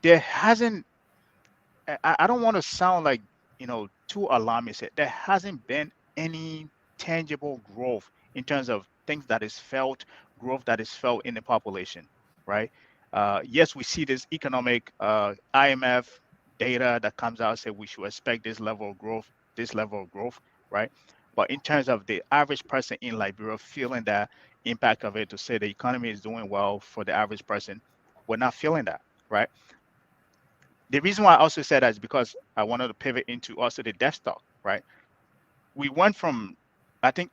There hasn't, I don't want to sound like, too alarmist. There hasn't been any tangible growth in terms of things that is felt, growth that is felt in the population, right? Yes, we see this economic IMF data that comes out, say we should expect this level of growth, right? But in terms of the average person in Liberia feeling that impact of it, to say the economy is doing well for the average person, we're not feeling that, right? The reason why I also said that is because I wanted to pivot into also the debt stock, right? We went from, I think,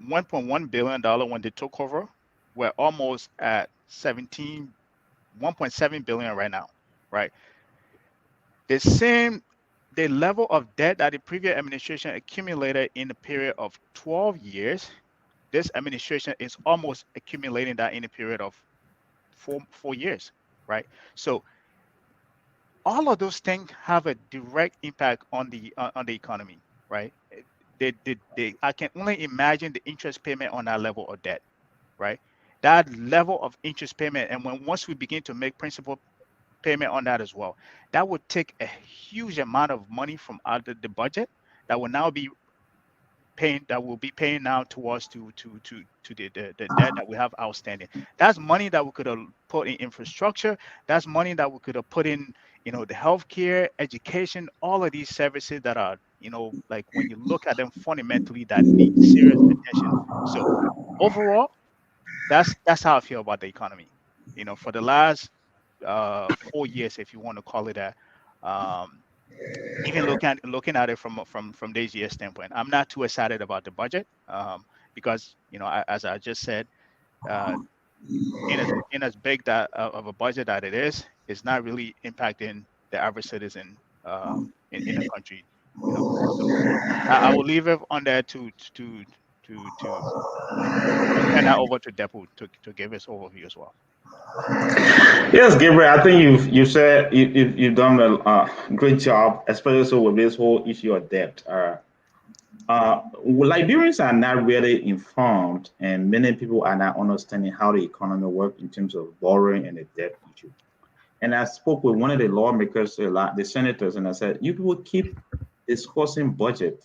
$1.1 billion when they took over. We're almost at 1.7 billion right now, right? The same, the level of debt that the previous administration accumulated in the period of 12 years, this administration is almost accumulating that in a period of four years, right? So all of those things have a direct impact on the economy, right? I can only imagine the interest payment on that level of debt, right? That level of interest payment, and once we begin to make principal payment on that as well, that would take a huge amount of money from out of the budget that will now be paying now towards to the debt that we have outstanding. That's money that we could have put in infrastructure. That's money that we could have put in, the healthcare, education, all of these services that are, like when you look at them fundamentally, that need serious attention. So overall, that's how I feel about the economy. For the last 4 years, if you want to call it that. Um, Even looking at it from this year's standpoint, I'm not too excited about the budget, because as I just said, uh, in as big that of a budget that it is, it's not really impacting the average citizen in the country. So I will leave it on there to turn that over to Dehpue to give his overview as well. Yes, Gabriel, I think you've said you've done a great job, especially so with this whole issue of debt. Liberians are not really informed, and many people are not understanding how the economy works in terms of borrowing and the debt issue. And I spoke with one of the lawmakers, the senators, and I said, you people keep discussing budget.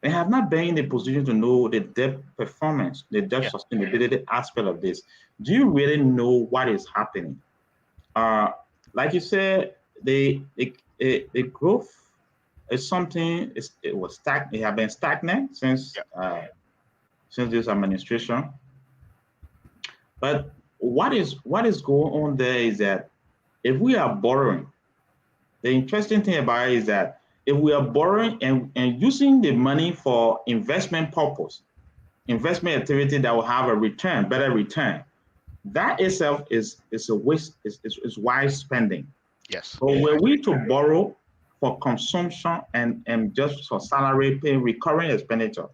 They have not been in a position to know the debt performance, the debt sustainability aspect of this. Do you really know what is happening? Like you said, the growth is something. It have been stagnant since this administration. But what is going on there is that if we are borrowing, the interesting thing about it is that if we are borrowing and using the money for investment purpose, investment activity that will have a return, better return, that itself is a waste, is wise spending. Yes. But were we to borrow for consumption and just for salary pay, recurring expenditure,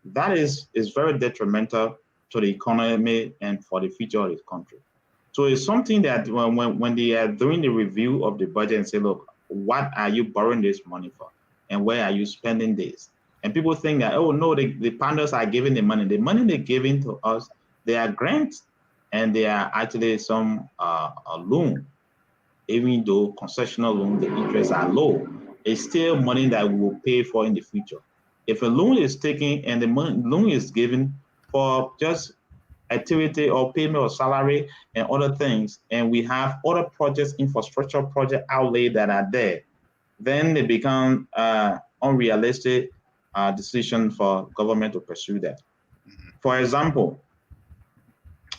that is very detrimental to the economy and for the future of this country. So it's something that when they are doing the review of the budget and say, look, what are you borrowing this money for? And where are you spending this? And people think that, oh no, the partners are giving the money. The money they're giving to us, they are grants and they are actually some a loan. Even though concessional loan, the interests are low, it's still money that we will pay for in the future. If a loan is taken and the loan is given for just activity or payment or salary and other things, and we have other projects, infrastructure project outlay that are there, then they become unrealistic decision for government to pursue that. For example,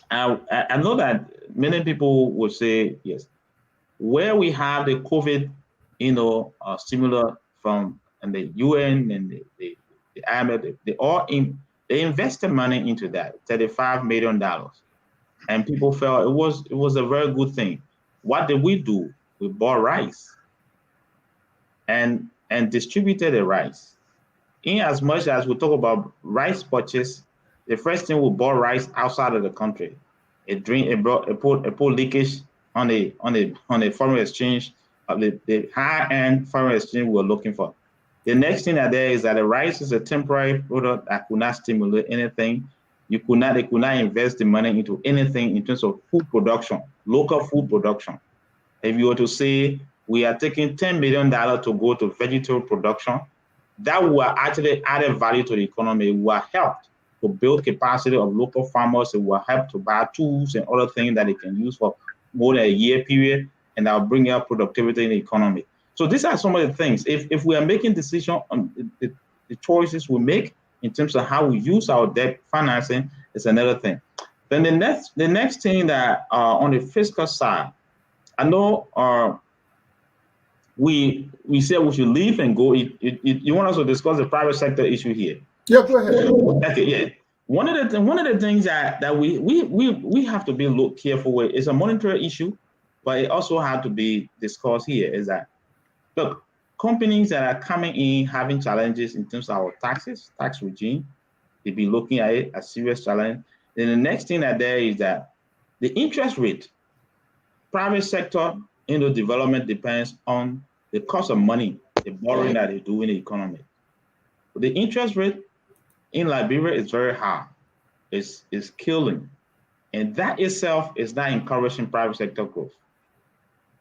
I know that many people will say, yes, where we have the COVID, stimulus from and the UN and the IMF, they invested money into that, $35 million. And people felt it was a very good thing. What did we do? We bought rice and distributed the rice. In as much as we talk about rice purchase, the first thing we bought rice outside of the country. It put leakage on the foreign exchange, the high-end foreign exchange we're looking for. The next thing that there is that the rice is a temporary product that could not stimulate anything. They could not invest the money into anything in terms of food production, local food production. If you were to say we are taking $10 million to go to vegetable production, that will actually add value to the economy. It will help to build capacity of local farmers. It will help to buy tools and other things that they can use for more than a year period, and that will bring up productivity in the economy. So these are some of the things. If we are making decisions on the choices we make in terms of how we use our debt financing is another thing. Then the next thing that on the fiscal side, I know we said we should leave and go. You want us to discuss the private sector issue here? Yeah, go ahead. Okay, yeah. One of the things that we have to be careful with is a monetary issue, but it also had to be discussed here is that, look, companies that are coming in having challenges in terms of our tax regime, they be looking at it as serious challenge. Then the next thing that there is that the interest rate, private sector development depends on the cost of money, the borrowing that they do in the economy. The interest rate in Liberia is very high. It's killing. And that itself is not encouraging private sector growth.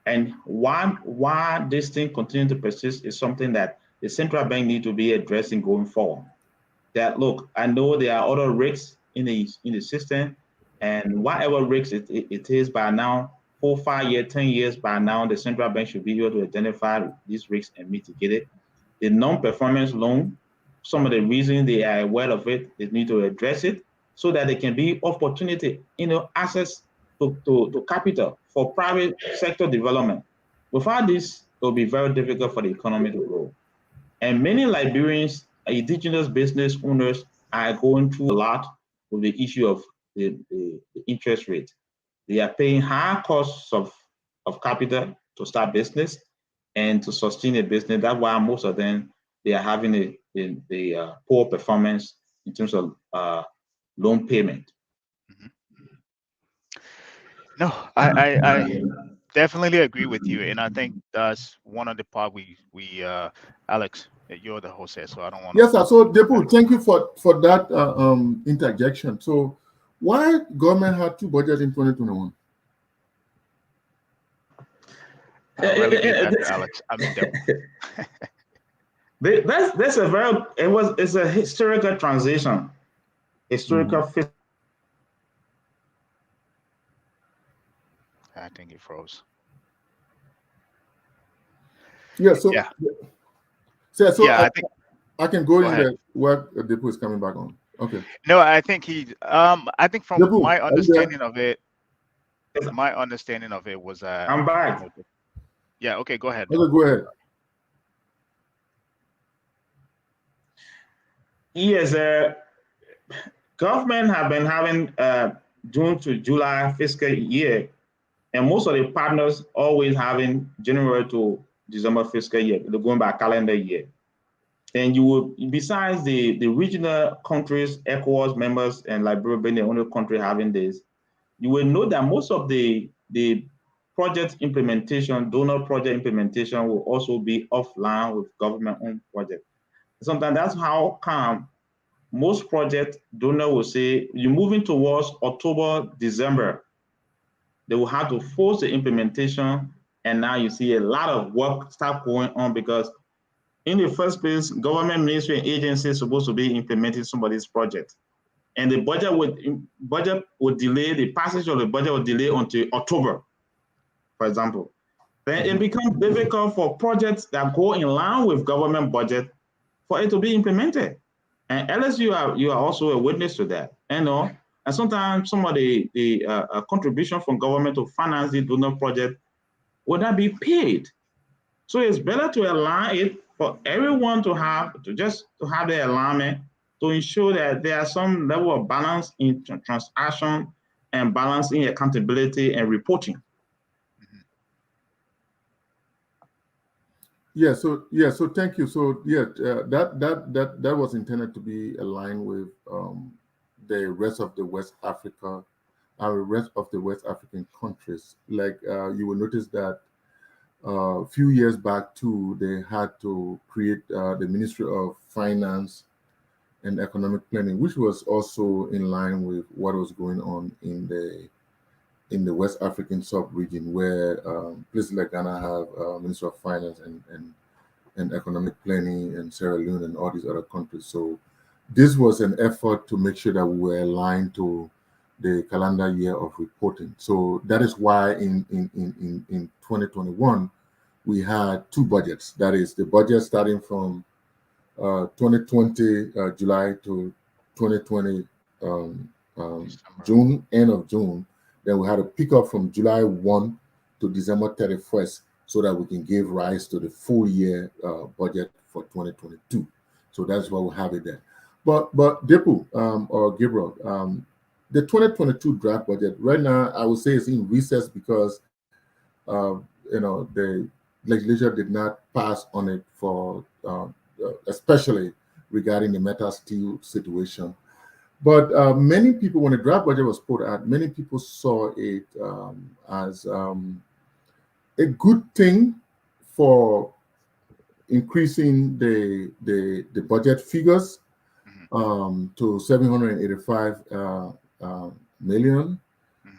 And why this thing continues to persist is something that the central bank need to be addressing going forward. That, look, I know there are other risks in the system, and whatever risks it is by now, 4, 5 years, 10 years by now, the central bank should be able to identify these risks and mitigate it. The non-performance loan, some of the reasons they are aware of it, they need to address it so that there can be opportunity, access to capital for private sector development. Without this, it will be very difficult for the economy to grow. And many Liberians, indigenous business owners, are going through a lot with the issue of the interest rate. They are paying high costs of capital to start business and to sustain a business. That's why most of them, they are having the poor performance in terms of loan payment. No, I definitely agree with you, and I think that's one of the part we Alex, you're the host here, so I don't want to. Yes, sir. So Dehpue, thank you for that interjection. So why government had two budgets in 2021? I'll really leave that to Alex. I mean, that's a very it's a historical transition, historical. I think it froze. Yeah. So yeah. So yeah, I think I can go in ahead. there where Dehpue is coming back on. Okay. No, I think I think from Dehpue, my are you there? understanding of it, was I'm back. Yeah. Okay. Go ahead. Okay, go ahead. Yes, government have been having June to July fiscal year, and most of the partners always having January to December fiscal year. They're going by calendar year. And you will, besides the regional countries, ECOWAS members, and Liberia being the only country having this, you will know that most of the project implementation, donor project implementation, will also be offline with government-owned projects. Sometimes that's how come most project donor will say you're moving towards October, December. They will have to force the implementation, and now you see a lot of work start going on because in the first place, government ministry and agencies supposed to be implementing somebody's project, and the budget would delay, the passage of the budget would delay until October, for example. Then it becomes difficult for projects that go in line with government budget for it to be implemented. And unless you are also a witness to that, and sometimes some of the contribution from government to finance the donor project will not be paid. So it's better to align it for everyone to have the alignment to ensure that there are some level of balance in transaction and balance in accountability and reporting. Yeah. So thank you. So that was intended to be aligned with the rest of the West Africa, rest of the West African countries. Like you will notice that a few years back too, they had to create the Ministry of Finance and Economic Planning, which was also in line with what was going on in the West African sub-region, where places like Ghana have Ministry of Finance and Economic Planning, and Sierra Leone and all these other countries. So this was an effort to make sure that we were aligned to the calendar year of reporting. So that is why in 2021, we had two budgets. That is the budget starting from 2020 July to 2020 June, end of June. Then we had a pickup from July 1 to December 31st so that we can give rise to the full year budget for 2022. So that's why we have it there. But Dehpue or Gabriel, the 2022 draft budget right now, I would say is in recess because the legislature did not pass on it for especially regarding the metal steel situation. But many people, when the draft budget was put out, many people saw it as a good thing for increasing the budget figures to 785 million.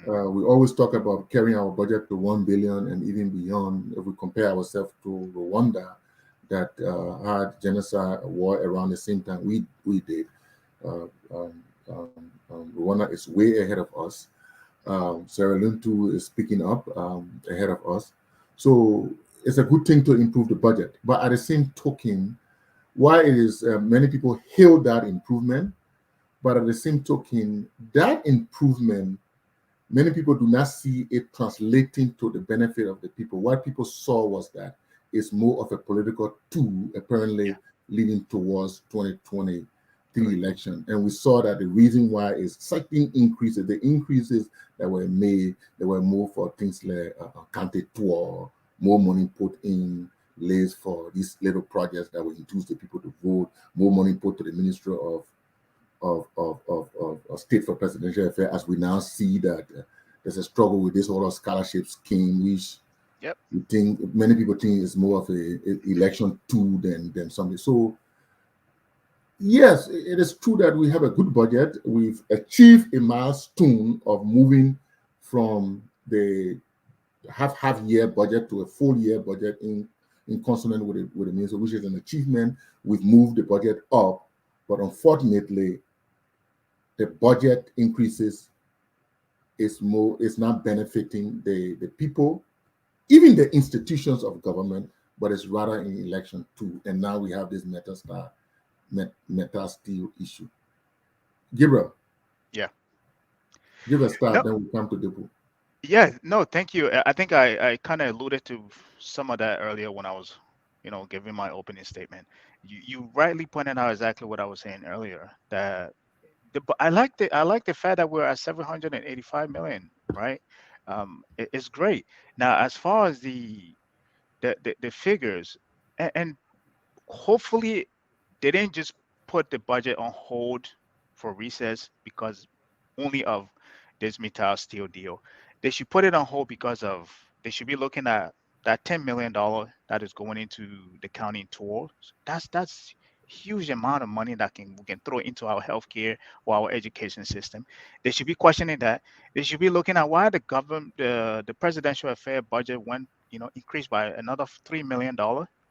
We always talk about carrying our budget to 1 billion and even beyond. If we compare ourselves to Rwanda, that had genocide war around the same time we did. Rwanda is way ahead of us. Sierra Leone too is picking up ahead of us. So it's a good thing to improve the budget. But at the same token, why it is many people hail that improvement, but at the same token, that improvement, many people do not see it translating to the benefit of the people. What people saw was that it's more of a political tool, apparently leading towards 2023 election. And we saw that the reason why is certain increases, the increases that were made, they were more for things like county tour, more money put in lays for these little projects that will induce the people to vote, more money put to the Ministry of of state for presidential affairs, as we now see that there's a struggle with this whole scholarship scheme, which Yep. you think many people think is more of a election tool than something. So yes, it is true that we have a good budget. We've achieved a milestone of moving from the half year budget to a full year budget in consonant with the minister, which is an achievement. We've moved the budget up, but unfortunately, the budget increases is not benefiting the people, even the institutions of government, but it's rather an election too. And now we have this meta steel issue. Gabriel. Yeah. Give a start, No. then we come to Dehpue. Yeah. No. Thank you. I think I kind of alluded to some of that earlier when I was, giving my opening statement. You rightly pointed out exactly what I was saying earlier. That I like the fact that we're at 785 million. Right. It's great. Now, as far as the figures, and hopefully they didn't just put the budget on hold for recess because only of this metal steel deal. They should put it on hold because of they should be looking at that $10 million that is going into the county tours. That's huge amount of money that we can throw into our healthcare or our education system. They should be questioning that. They should be looking at why the presidential affair budget went increased by another $3 million,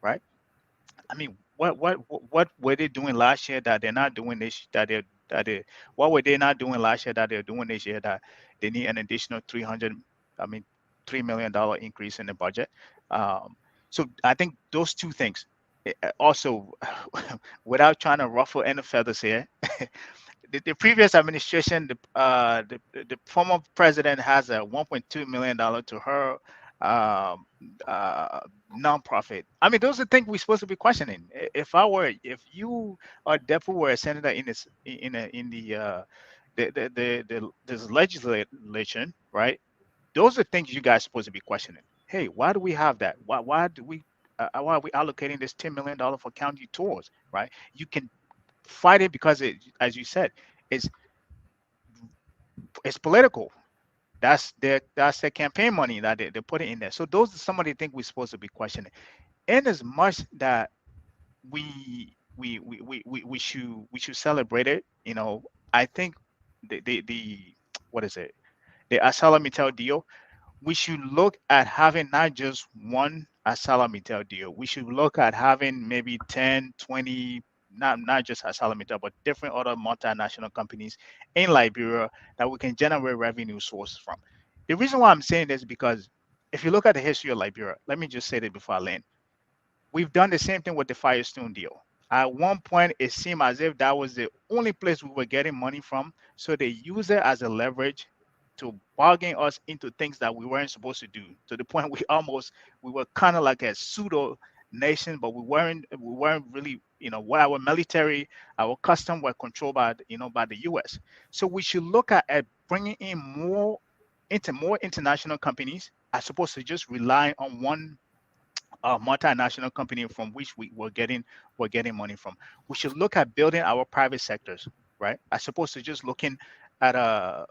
right? I mean, what were they doing last year that they're not doing this? What were they not doing last year that they're doing this year that they need an additional 300? I mean, $3 million increase in the budget. So I think those two things. Also, without trying to ruffle any feathers here, the previous administration, the former president has a $1.2 million to her um, nonprofit. I mean, those are things we're supposed to be questioning. If you or Dehpue were a senator in this in this legislation, right? Those are things you guys are supposed to be questioning. Hey, why do we have that? Why are we allocating this $10 million for county tours? Right? You can fight it because as you said, it's it's political. That's their campaign money that they put it in there. So those are some of the things we're supposed to be questioning. And as much that we should celebrate it, I think the what is it? The ArcelorMittal deal, we should look at having not just one ArcelorMittal deal. We should look at having maybe 10, 20, not just ArcelorMittal, but different other multinational companies in Liberia that we can generate revenue sources from. The reason why I'm saying this is because if you look at the history of Liberia, let me just say this before I land. We've done the same thing with the Firestone deal. At one point, it seemed as if that was the only place we were getting money from. So they use it as a leverage to bargain us into things that we weren't supposed to do. To the point we were kind of like a pseudo nation, but we weren't really, what our military, our custom were controlled by the U.S. So we should look at bringing in more international companies as opposed to just relying on one multinational company from which we're getting money from. We should look at building our private sectors, right? As opposed to just looking at uh,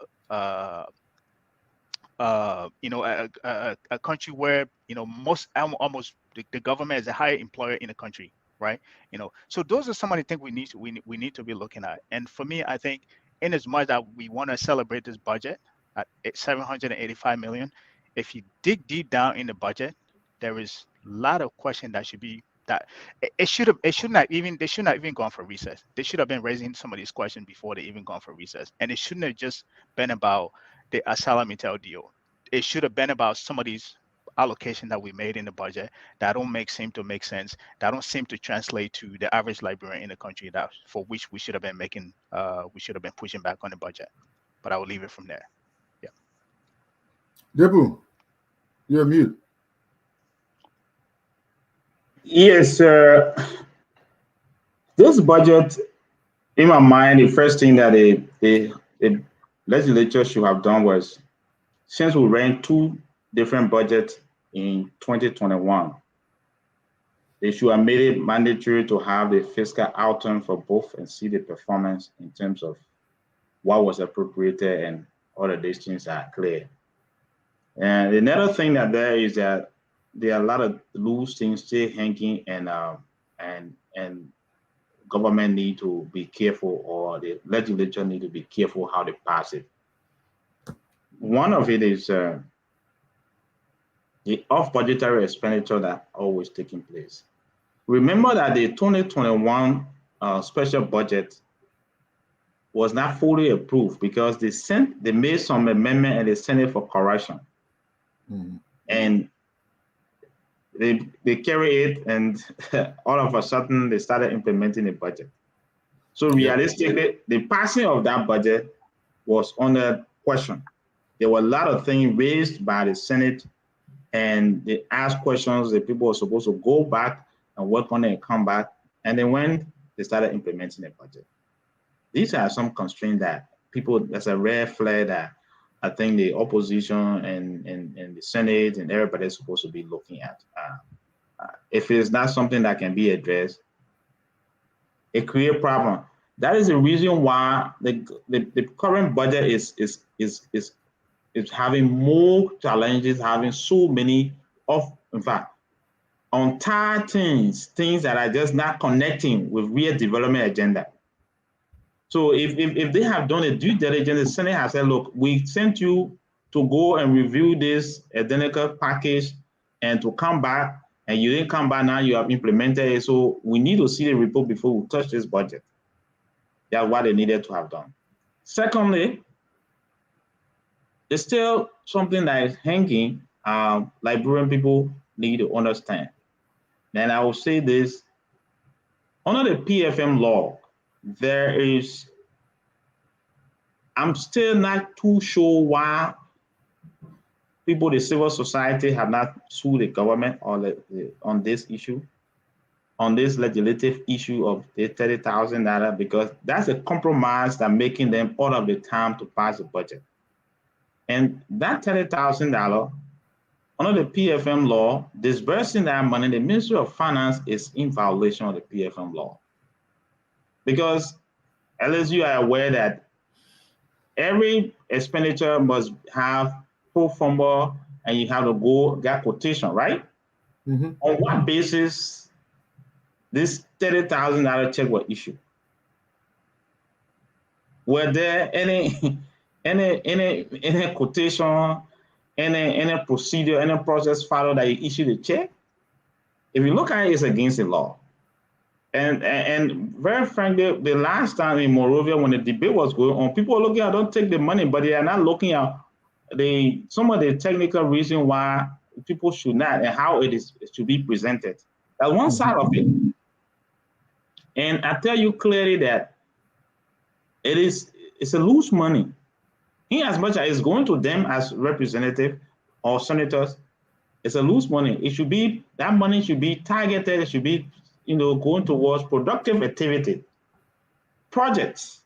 a country where most almost the government is a higher employer in the country, right? So those are some of the things we need to be looking at. And for me, I think in as much that we want to celebrate this budget at 785 million, if you dig deep down in the budget, there is a lot of question that should be that it should not even they should not even gone for recess. They should have been raising some of these questions before they even gone for recess, and it shouldn't have just been about the ArcelorMittal deal. It should have been about some of these allocation that we made in the budget that don't seem to make sense, that don't seem to translate to the average Liberian in the country that for which we should have been pushing back on the budget. But I will leave it from there. Yeah. Dehpue, you're mute. Yes, this budget, in my mind, the first thing that the legislature should have done was, since we ran two different budgets in 2021, They should have made it mandatory to have the fiscal outcome for both and see the performance in terms of what was appropriated and all of these things are clear. And another thing that there is that there are a lot of loose things still hanging, and government need to be careful, or the legislature need to be careful how they pass it. One of it is the off-budgetary expenditure that always taking place. Remember that the 2021 special budget was not fully approved because they made some amendment and they sent it for correction. And they carry it, and all of a sudden they started implementing the budget. So realistically, the passing of that budget was under question. There were a lot of things raised by the Senate, and they asked questions that people were supposed to go back and work on it and come back. And then when they started implementing the budget, these are some constraints that people, that's a rare flag that I think the opposition and the Senate and everybody is supposed to be looking at. If it's not something that can be addressed, it creates a problem. That is the reason why the current budget is having more challenges, having so many in fact, untied things that are just not connecting with real development agenda. So if they have done a due diligence, the Senate has said, look, we sent you to go and review this identical package and to come back, and you didn't come back, now you have implemented it. So we need to see the report before we touch this budget. That's what they needed to have done. Secondly, there's still something that is hanging, Liberian people need to understand. And I will say this, under the PFM law, I'm still not too sure why people, the civil society, have not sued the government on this issue, on this legislative issue of the $30,000, because that's a compromise that making them all of the time to pass the budget. And that $30,000, under the PFM law, disbursing that money, the Ministry of Finance is in violation of the PFM law. Because, as you are aware, that every expenditure must have pro forma, and you have to go get quotation, right? On what basis this $30,000 check was issued? Were there any quotation, any procedure, any process followed that you issued a check? If you look at it, it's against the law. And very frankly, the last time in Monrovia, when the debate was going on, people were looking at, don't take the money, but they are not looking at some of the technical reason why people should not, and how it should be presented. That's one side of it. And I tell you clearly that it's a loose money. In as much as it's going to them as representative or senators, it's a loose money. It should be, that money should be targeted. It should be, going towards productive activity, projects.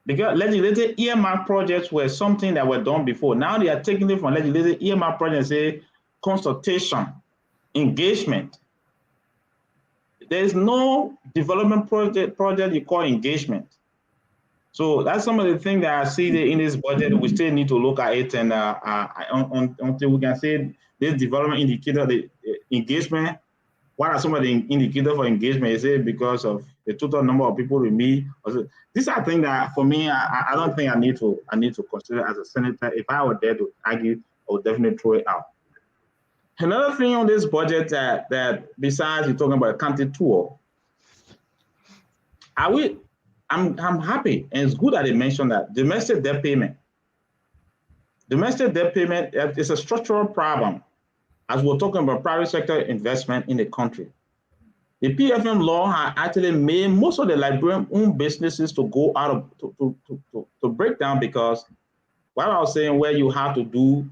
Because legislative earmark projects were something that were done before. Now they are taking it from legislative earmark projects, say consultation, engagement. There is no development project you call engagement. So that's some of the things that I see in this budget. We still need to look at it, and until we can say this development indicator, the engagement. What are some of the indicators for engagement? Is it because of the total number of people we meet? These are things that, for me, I don't think I need to consider as a senator. If I were there to argue, I would definitely throw it out. Another thing on this budget that besides you talking about a county tour, I'm happy, and it's good that they mentioned that domestic debt payment. Domestic debt payment is a structural problem. As we're talking about private sector investment in the country, the PFM law has actually made most of the Liberian-owned businesses to go out of to break down, because what I was saying, where you have to do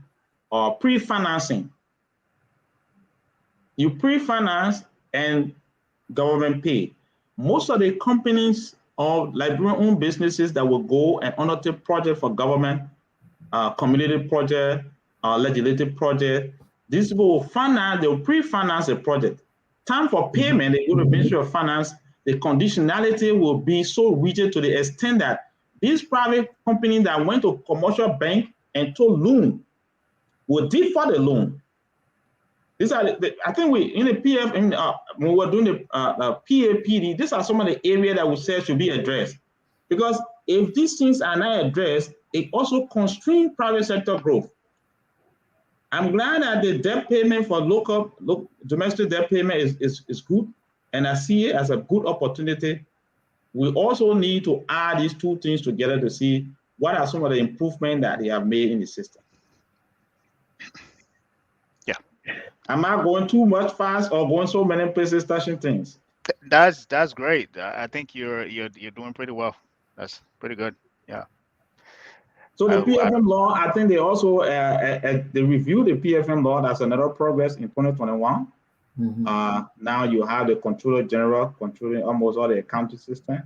pre-financing, you pre-finance and government pay. Most of the companies of Liberian-owned businesses that will go and undertake project for government, community project, legislative project, these people will finance, they will pre-finance a project. time for payment, they go to the Ministry of Finance, the conditionality will be so rigid to the extent that these private companies that went to commercial bank and took loan will default the loan. These are, I think we in the PF, when we're doing the PAPD, these are some of the areas that we say should be addressed. Because if these things are not addressed, it also constrains private sector growth. I'm glad that the debt payment for domestic debt payment is good, and I see it as a good opportunity. We also need to add these two things together to see what are some of the improvements that they have made in the system. Yeah. Am I going too much fast or going so many places touching things? That's great. I think you're doing pretty well. That's pretty good. Yeah. So the PFM law, I think they also they reviewed the PFM law. That's another progress in 2021. Now you have the Controller General controlling almost all the accounting system.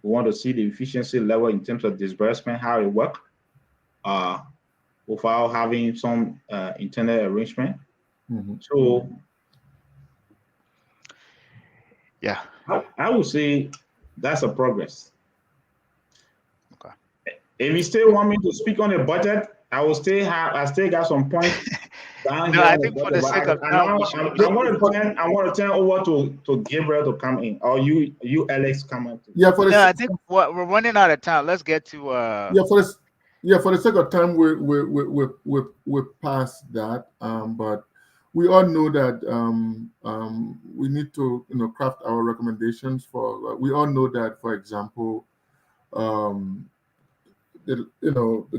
We want to see the efficiency level in terms of disbursement, how it works, without having some internal arrangement. So, yeah, I would say that's a progress. Okay. If you still want me to speak on the budget, I still got some points down here. I think for the sake of time, I want to turn over to Gabriel to come in, or you Alex come in. Yeah, I think we're running out of time. Let's get to for the sake of time, we're past that. But we all know that we need to craft our recommendations for. We all know that, for example, the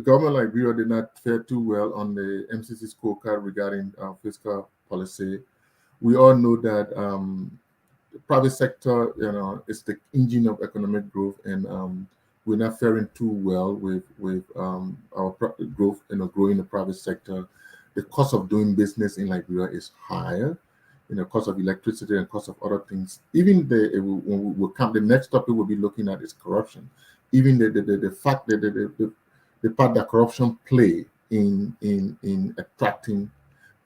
government of Liberia did not fare too well on the MCC scorecard regarding fiscal policy. We all know that the private sector, is the engine of economic growth, and we're not faring too well with our growth, growing the private sector. The cost of doing business in Liberia is higher, cost of electricity and cost of other things. Even when we come, the next topic we'll be looking at is corruption. Even the fact that the part that corruption play in attracting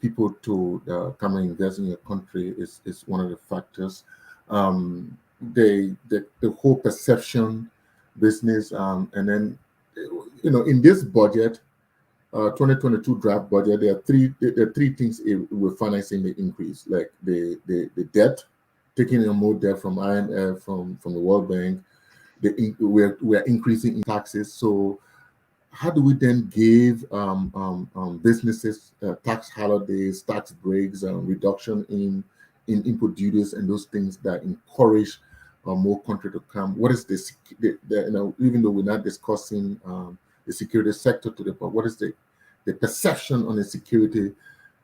people to come and invest in your country is one of the factors. The whole perception business, and then in this budget, 2022 draft budget, there are three things we're financing the increase, like the debt, taking in more debt from IMF, from the World Bank. We're increasing in taxes. So how do we then give businesses tax holidays, tax breaks, reduction in input duties, and those things that encourage more country to come? What is even though we're not discussing the security sector today, but what is the perception on the security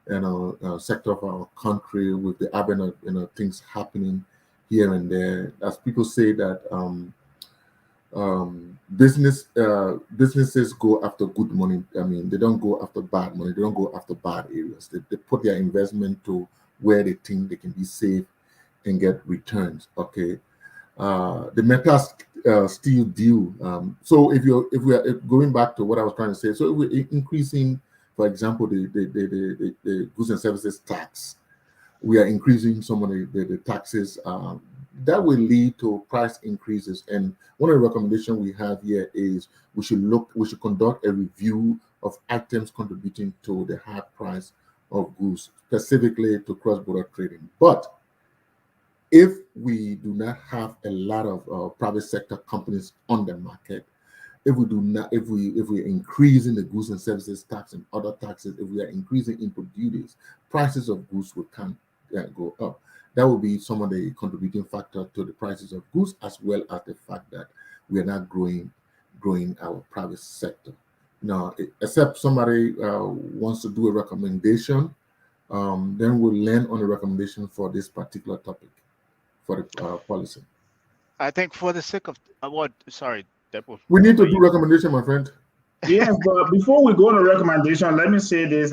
sector of our country, with the advent of things happening here and there? As people say that businesses go after good money. I mean, they don't go after bad money. They don't go after bad areas. They put their investment to where they think they can be safe and get returns. Okay. The metal steel deal. So if we are going back to what I was trying to say, so if we're increasing, for example, the goods and services tax, we are increasing some of the taxes. That will lead to price increases. And one of the recommendations we have here is we should conduct a review of items contributing to the high price of goods, specifically to cross-border trading. But if we do not have a lot of private sector companies on the market, if we're increasing the goods and services tax and other taxes, if we are increasing input duties, prices of goods can't go up. That will be some of the contributing factor to the prices of goods, as well as the fact that we are not growing our private sector. Now, except somebody wants to do a recommendation, then we'll land on a recommendation for this particular topic for the policy. I think for the sake of sorry, Dehpue. We need to do recommendation, my friend. Yes, but before we go to recommendation, let me say this.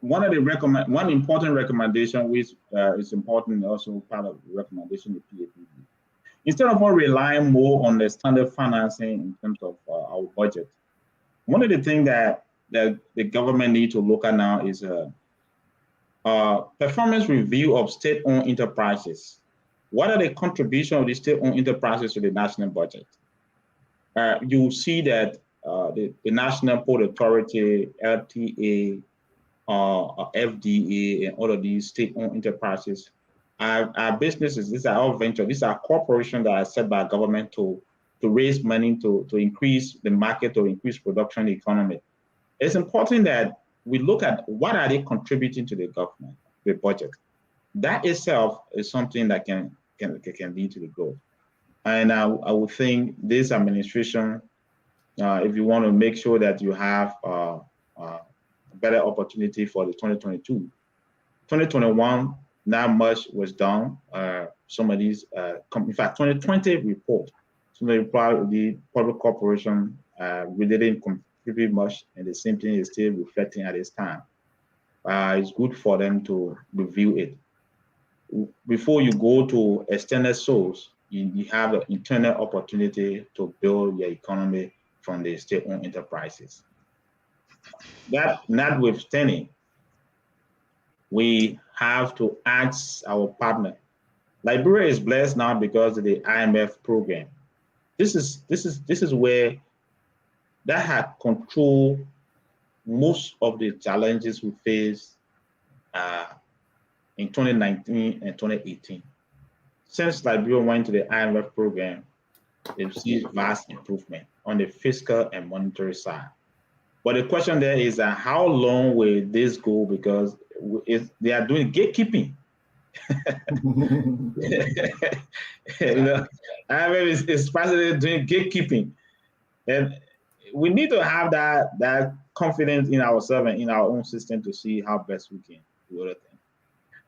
One important recommendation, which is important, also part of the recommendation of PAPD. Instead of relying more on the standard financing in terms of our budget, one of the things that the government needs to look at now is Performance review of state-owned enterprises. What are the contributions of the state-owned enterprises to the national budget? You will see that the National Port Authority, LTA, FDA, and all of these state-owned enterprises are businesses. These are all ventures. These are corporations that are set by government to raise money to increase the market, to increase production in the economy. It's important that we look at what are they contributing to the government, the budget. That itself is something that can lead to the growth. And I would think this administration, if you want to make sure that you have better opportunity for the 2022, 2021, not much was done. Some of these, in fact, 2020 report, some of the public corporation really didn't contribute much, and the same thing is still reflecting at this time. It's good for them to review it. Before you go to external source, you have an internal opportunity to build your economy from the state-owned enterprises. That notwithstanding, we have to ask our partner. Liberia is blessed now because of the IMF program. This is where that had controlled most of the challenges we face in 2019 and 2018. Since Liberia went to the IMF program, they've seen vast improvement on the fiscal and monetary side. But the question there is how long will this go? Because they are doing gatekeeping. IMF is possibly doing gatekeeping, and we need to have that confidence in ourselves and in our own system to see how best we can do other things.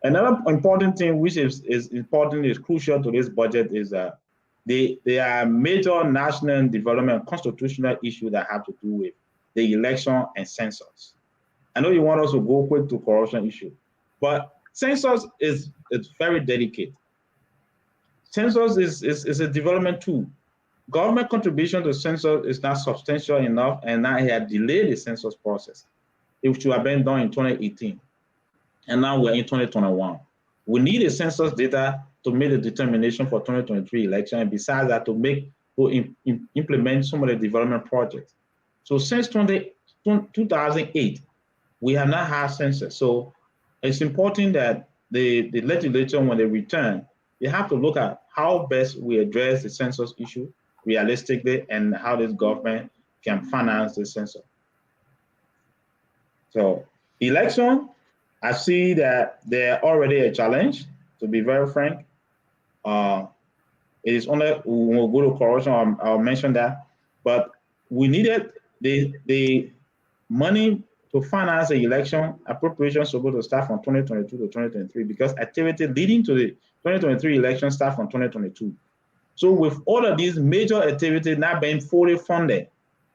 Another important thing, which is important, is crucial to this budget, is that there are major national development constitutional issues that have to do with the election and census. I know you want us to go quick to corruption issue, but census is very delicate. Census is a development tool. Government contribution to census is not substantial enough, and now it had delayed the census process. It should have been done in 2018. And now we're in 2021. We need the census data to make the determination for 2023 election, and besides that, to implement some of the development projects. So since 2008, we have not had census. So it's important that the legislature, when they return, they have to look at how best we address the census issue realistically and how this government can finance the census. So election, I see that they're already a challenge, to be very frank. It is only when we go to corruption, I'll mention that, but we needed the money to finance the election. Appropriations supposed to start from 2022 to 2023 because activity leading to the 2023 election start from 2022. So with all of these major activities not being fully funded,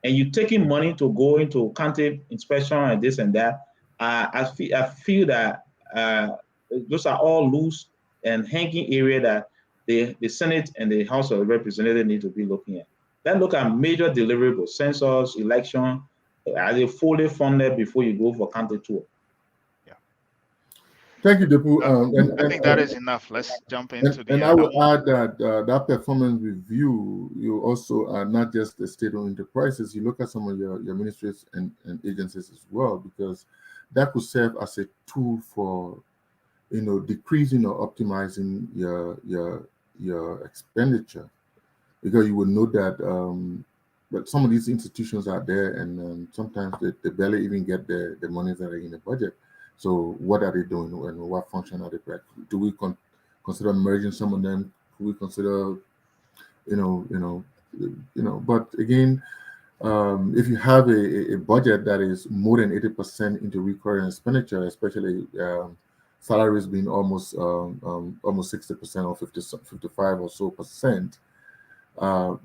and you taking money to go into county inspection and this and that, I feel that those are all loose and hanging area that the Senate and the House of Representatives need to be looking at. Then look at major deliverables, census, election, are they fully funded before you go for county tour? Yeah. Thank you, Dehpue. I think that is enough. Let's jump into and I will add that that performance review, you also are not just the state-owned enterprises, you look at some of your ministries and agencies as well, because that could serve as a tool for decreasing or optimizing your expenditure, because you will know that some of these institutions are there, and sometimes they barely even get the money that are in the budget. So what are they doing, and what function are they practicing? Do we consider merging some of them? Do we consider, But again, if you have a budget that is more than 80% into recurring expenditure, especially salaries being almost 60% or 55 or so percent,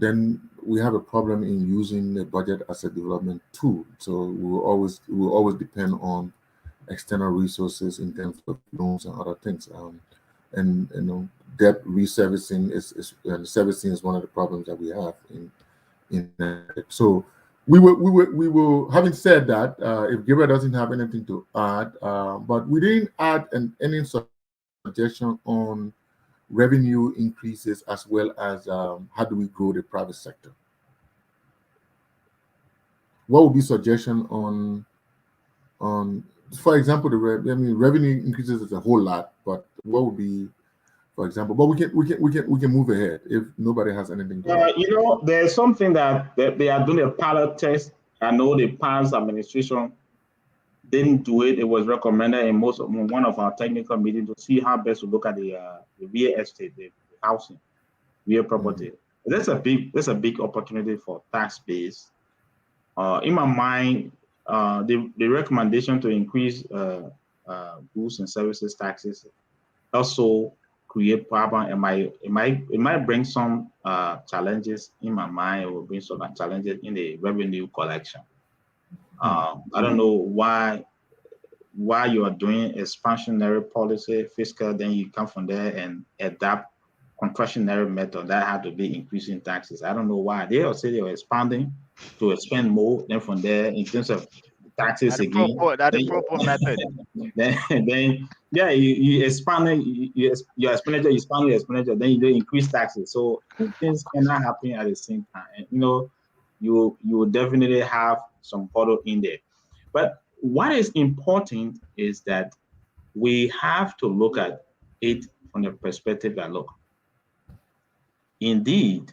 then we have a problem in using the budget as a development tool. So we will always depend on external resources in terms of loans and other things. And debt reservicing servicing is one of the problems that we have in that. So We will. Having said that, if Gabriel doesn't have anything to add, but we didn't add any suggestion on revenue increases as well as how do we grow the private sector. What would be suggestion on, for example, revenue increases is a whole lot, but what would be, for example? But we can move ahead if nobody has anything to add. You know, there's something that they are doing a pilot test. I know the past administration didn't do it. It was recommended in one of our technical meetings to see how best to look at the real estate, the housing, real property. That's a big opportunity for tax base. In my mind, the recommendation to increase goods and services taxes also create problem. It might bring some challenges in my mind. It will bring some challenges in the revenue collection. I don't know why you are doing expansionary policy, fiscal, then you come from there and adapt contractionary method that had to be increasing taxes. I don't know why. They all say they were expanding to expand more. Then from there, in terms of taxes That's again, the proper method. then yeah, you expand your expenditure, you expand your expenditure, then you don't increase taxes. So things cannot happen at the same time. And, you know, you will definitely have some hurdle in there. But what is important is that we have to look at it from the perspective that, look, indeed,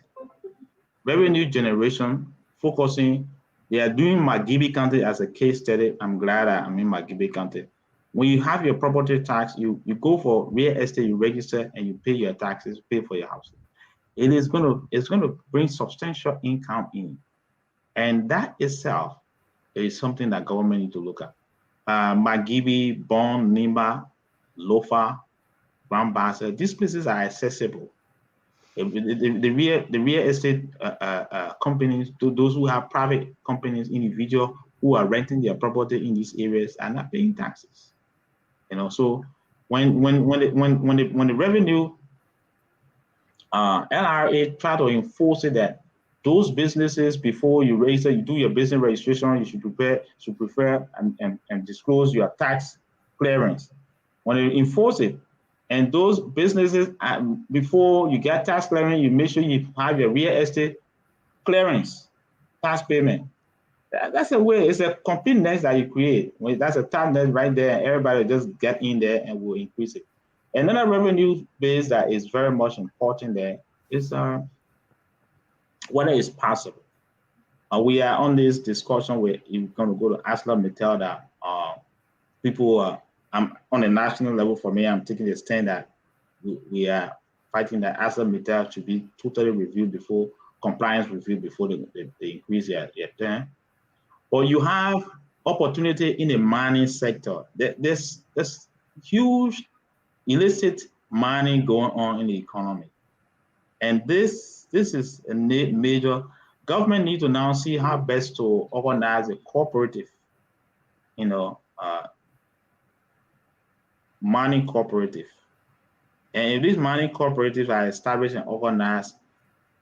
revenue generation focusing, they are doing Magibi County as a case study. I'm glad I'm in Magibi County. When you have your property tax, you go for real estate, you register and you pay your taxes, pay for your house. It's going to bring substantial income in. And that itself is something that government need to look at. Magibi, Bon, Nimba, Lofa, Grand Bassa, these places are accessible. The real estate companies, those who have private companies, individuals who are renting their property in these areas are not paying taxes. You know, so when the revenue LRA try to enforce it that those businesses, before you register, you do your business registration, you should prefer and disclose your tax clearance. When you enforce it, and those businesses, before you get tax clearance, you make sure you have your real estate clearance, tax payment. That's a way, it's a complete net that you create. That's a tax net right there, and everybody just get in there and will increase it. Another revenue base that is very much important there is whether it's possible. We are on this discussion where you're going to go to ArcelorMittal that people I'm on a national level. For me, I'm taking the stand that we are fighting that ArcelorMittal should be totally reviewed before compliance review before they increase their term. But you have opportunity in the mining sector. There's huge illicit mining going on in the economy, and this is a major. Government need to now see how best to organize a cooperative, you know, mining cooperative. And if these mining cooperatives are established and organized,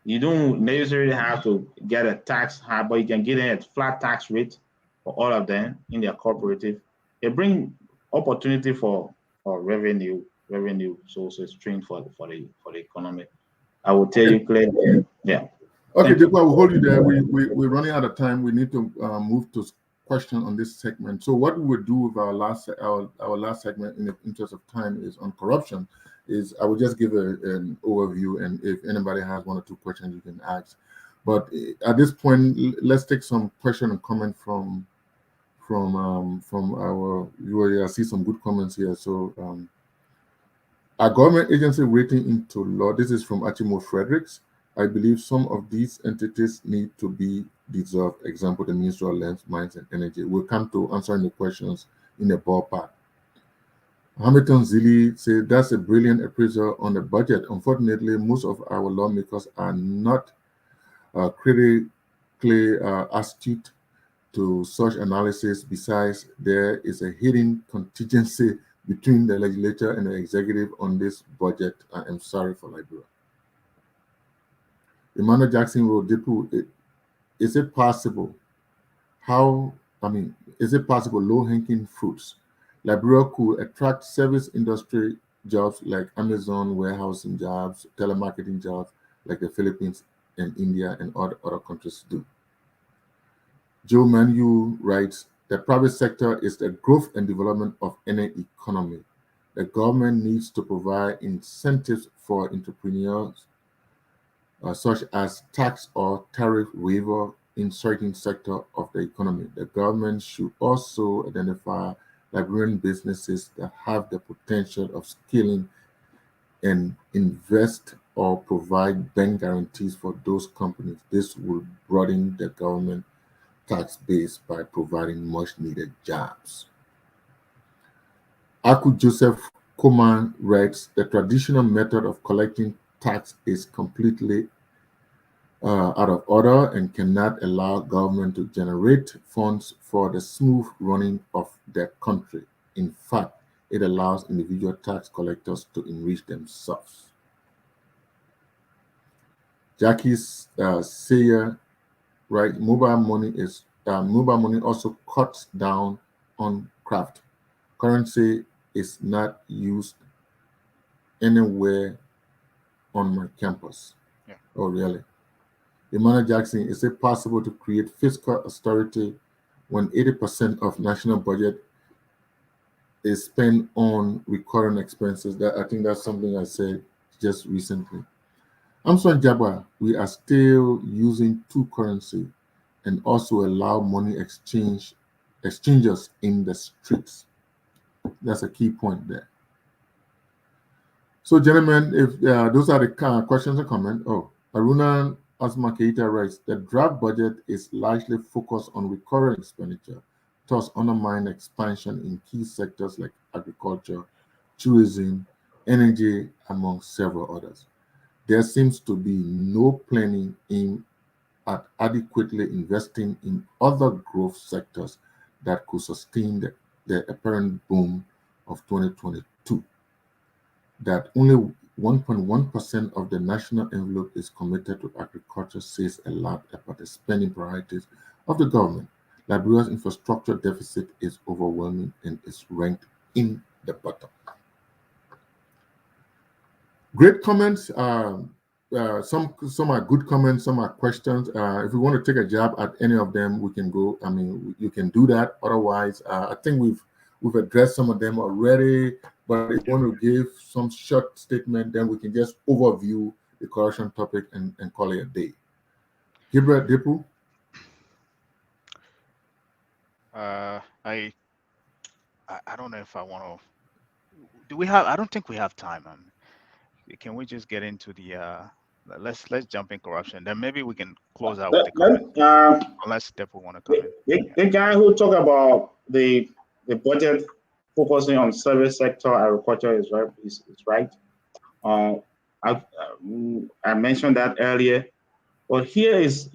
you don't necessarily have to get a tax high, but you can get a flat tax rate for all of them in their cooperative. It brings opportunity for revenue sources stream for the economy. I will tell you clearly. Yeah. Okay, Dehpue, we'll hold you there. We're running out of time. We need to move to question on this segment. So what we would do with our last segment, in the interest of time, is on corruption. Is I will just give an overview, and if anybody has one or two questions, you can ask. But at this point, let's take some question and comment from our viewers. I see some good comments here. So our government agency rating into law. This is from Achimo Fredericks. I believe some of these entities need to be dissolved. Example, the Ministry of Lands, Mines, and Energy. We'll come to answering the questions in the ballpark. Hamilton Zilli said that's a brilliant appraisal on the budget. Unfortunately, most of our lawmakers are not critically astute to such analysis. Besides, there is a hidden contingency between the legislature and the executive on this budget. I am sorry for Liberia. Emmanuel Jackson wrote, Dehpue, is it possible is it possible low-hanging fruits? Liberia could attract service industry jobs like Amazon warehousing jobs, telemarketing jobs like the Philippines and India and other countries do. Joe Manu writes, the private sector is the growth and development of any economy. The government needs to provide incentives for entrepreneurs, such as tax or tariff waiver in certain sector of the economy. The government should also identify Liberian businesses that have the potential of scaling and invest or provide bank guarantees for those companies. This will broaden the government tax base by providing much needed jobs. Aku Joseph Koman writes, the traditional method of collecting tax is completely out of order and cannot allow government to generate funds for the smooth running of their country. In fact, it allows individual tax collectors to enrich themselves. Jackie Sayer, right? Mobile money also cuts down on craft. Currency is not used anywhere on my campus. Yeah. Oh, really? Emmanuel Jackson, is it possible to create fiscal austerity when 80% of national budget is spent on recurring expenses? I think that's something I said just recently. Amson Jabba, we are still using two currency and also allow money exchangers in the streets. That's a key point there. So, gentlemen, if those are the questions and comments. Oh, Aruna Asma Keita writes, the draft budget is largely focused on recurring expenditure, thus undermine expansion in key sectors like agriculture, tourism, energy, among several others. There seems to be no planning aimed at adequately investing in other growth sectors that could sustain the apparent boom of 2022. That only 1.1% of the national envelope is committed to agriculture says a lot about the spending priorities of the government. Liberia's infrastructure deficit is overwhelming and is ranked in the bottom. Great comments. Some are good comments, some are questions. If we want to take a jab at any of them, we can go. I mean, you can do that. Otherwise, I think we've addressed some of them already. But if you want to give some short statement, then we can just overview the corruption topic and call it a day. Gabriel, Dehpue? I don't know if I want to. Do we have? I don't think we have time. Can we just get into the? Let's jump in corruption. Then maybe we can close out with the comment. Unless Dehpue want to come in. The guy who talked about the budget focusing on service sector agriculture is right. I mentioned that earlier, but here is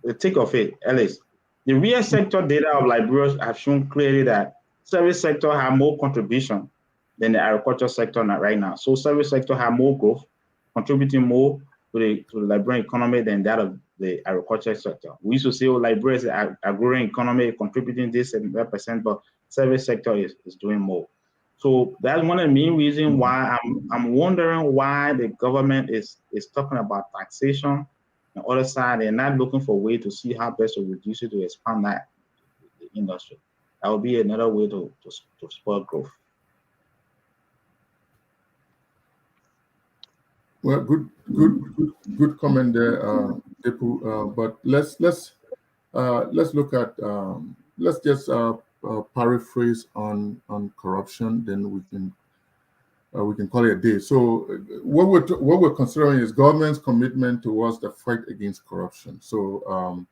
the take of it, Alice. The real sector data of Liberia have shown clearly that service sector have more contribution than the agriculture sector right now. So service sector have more growth, contributing more to the Liberian economy than that of the agriculture sector. We used to say, oh, Liberia is a growing economy, contributing this and that percent, but service sector is doing more. So that's one of the main reasons why I'm wondering why the government is talking about taxation. On the other side, they're not looking for a way to see how best to reduce it to expand that the industry. That would be another way to spur growth. Well, good comment there, Dehpue. But let's look at let's just paraphrase on corruption. Then we can call it a day. So what we're considering is government's commitment towards the fight against corruption. So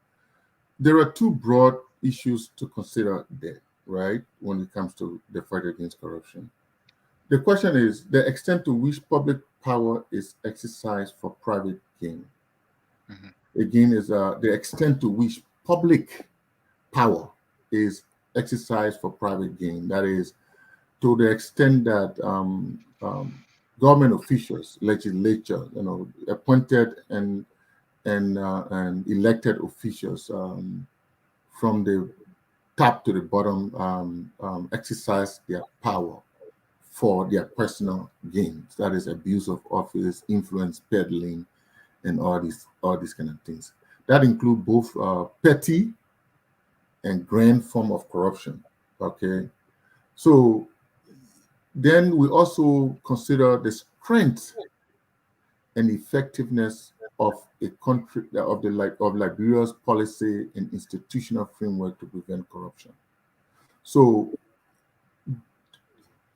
there are two broad issues to consider there, right? When it comes to the fight against corruption. The question is the extent to which public power is exercised for private gain. Mm-hmm. Again, is the extent to which public power is exercised for private gain. That is, to the extent that government officials, legislature, appointed and elected officials from the top to the bottom, exercise their power for their personal gains. That is abuse of office, influence peddling, and all these kind of things. That include both petty and grand form of corruption. Okay, so then we also consider the strength and effectiveness of a country of Liberia's policy and institutional framework to prevent corruption. So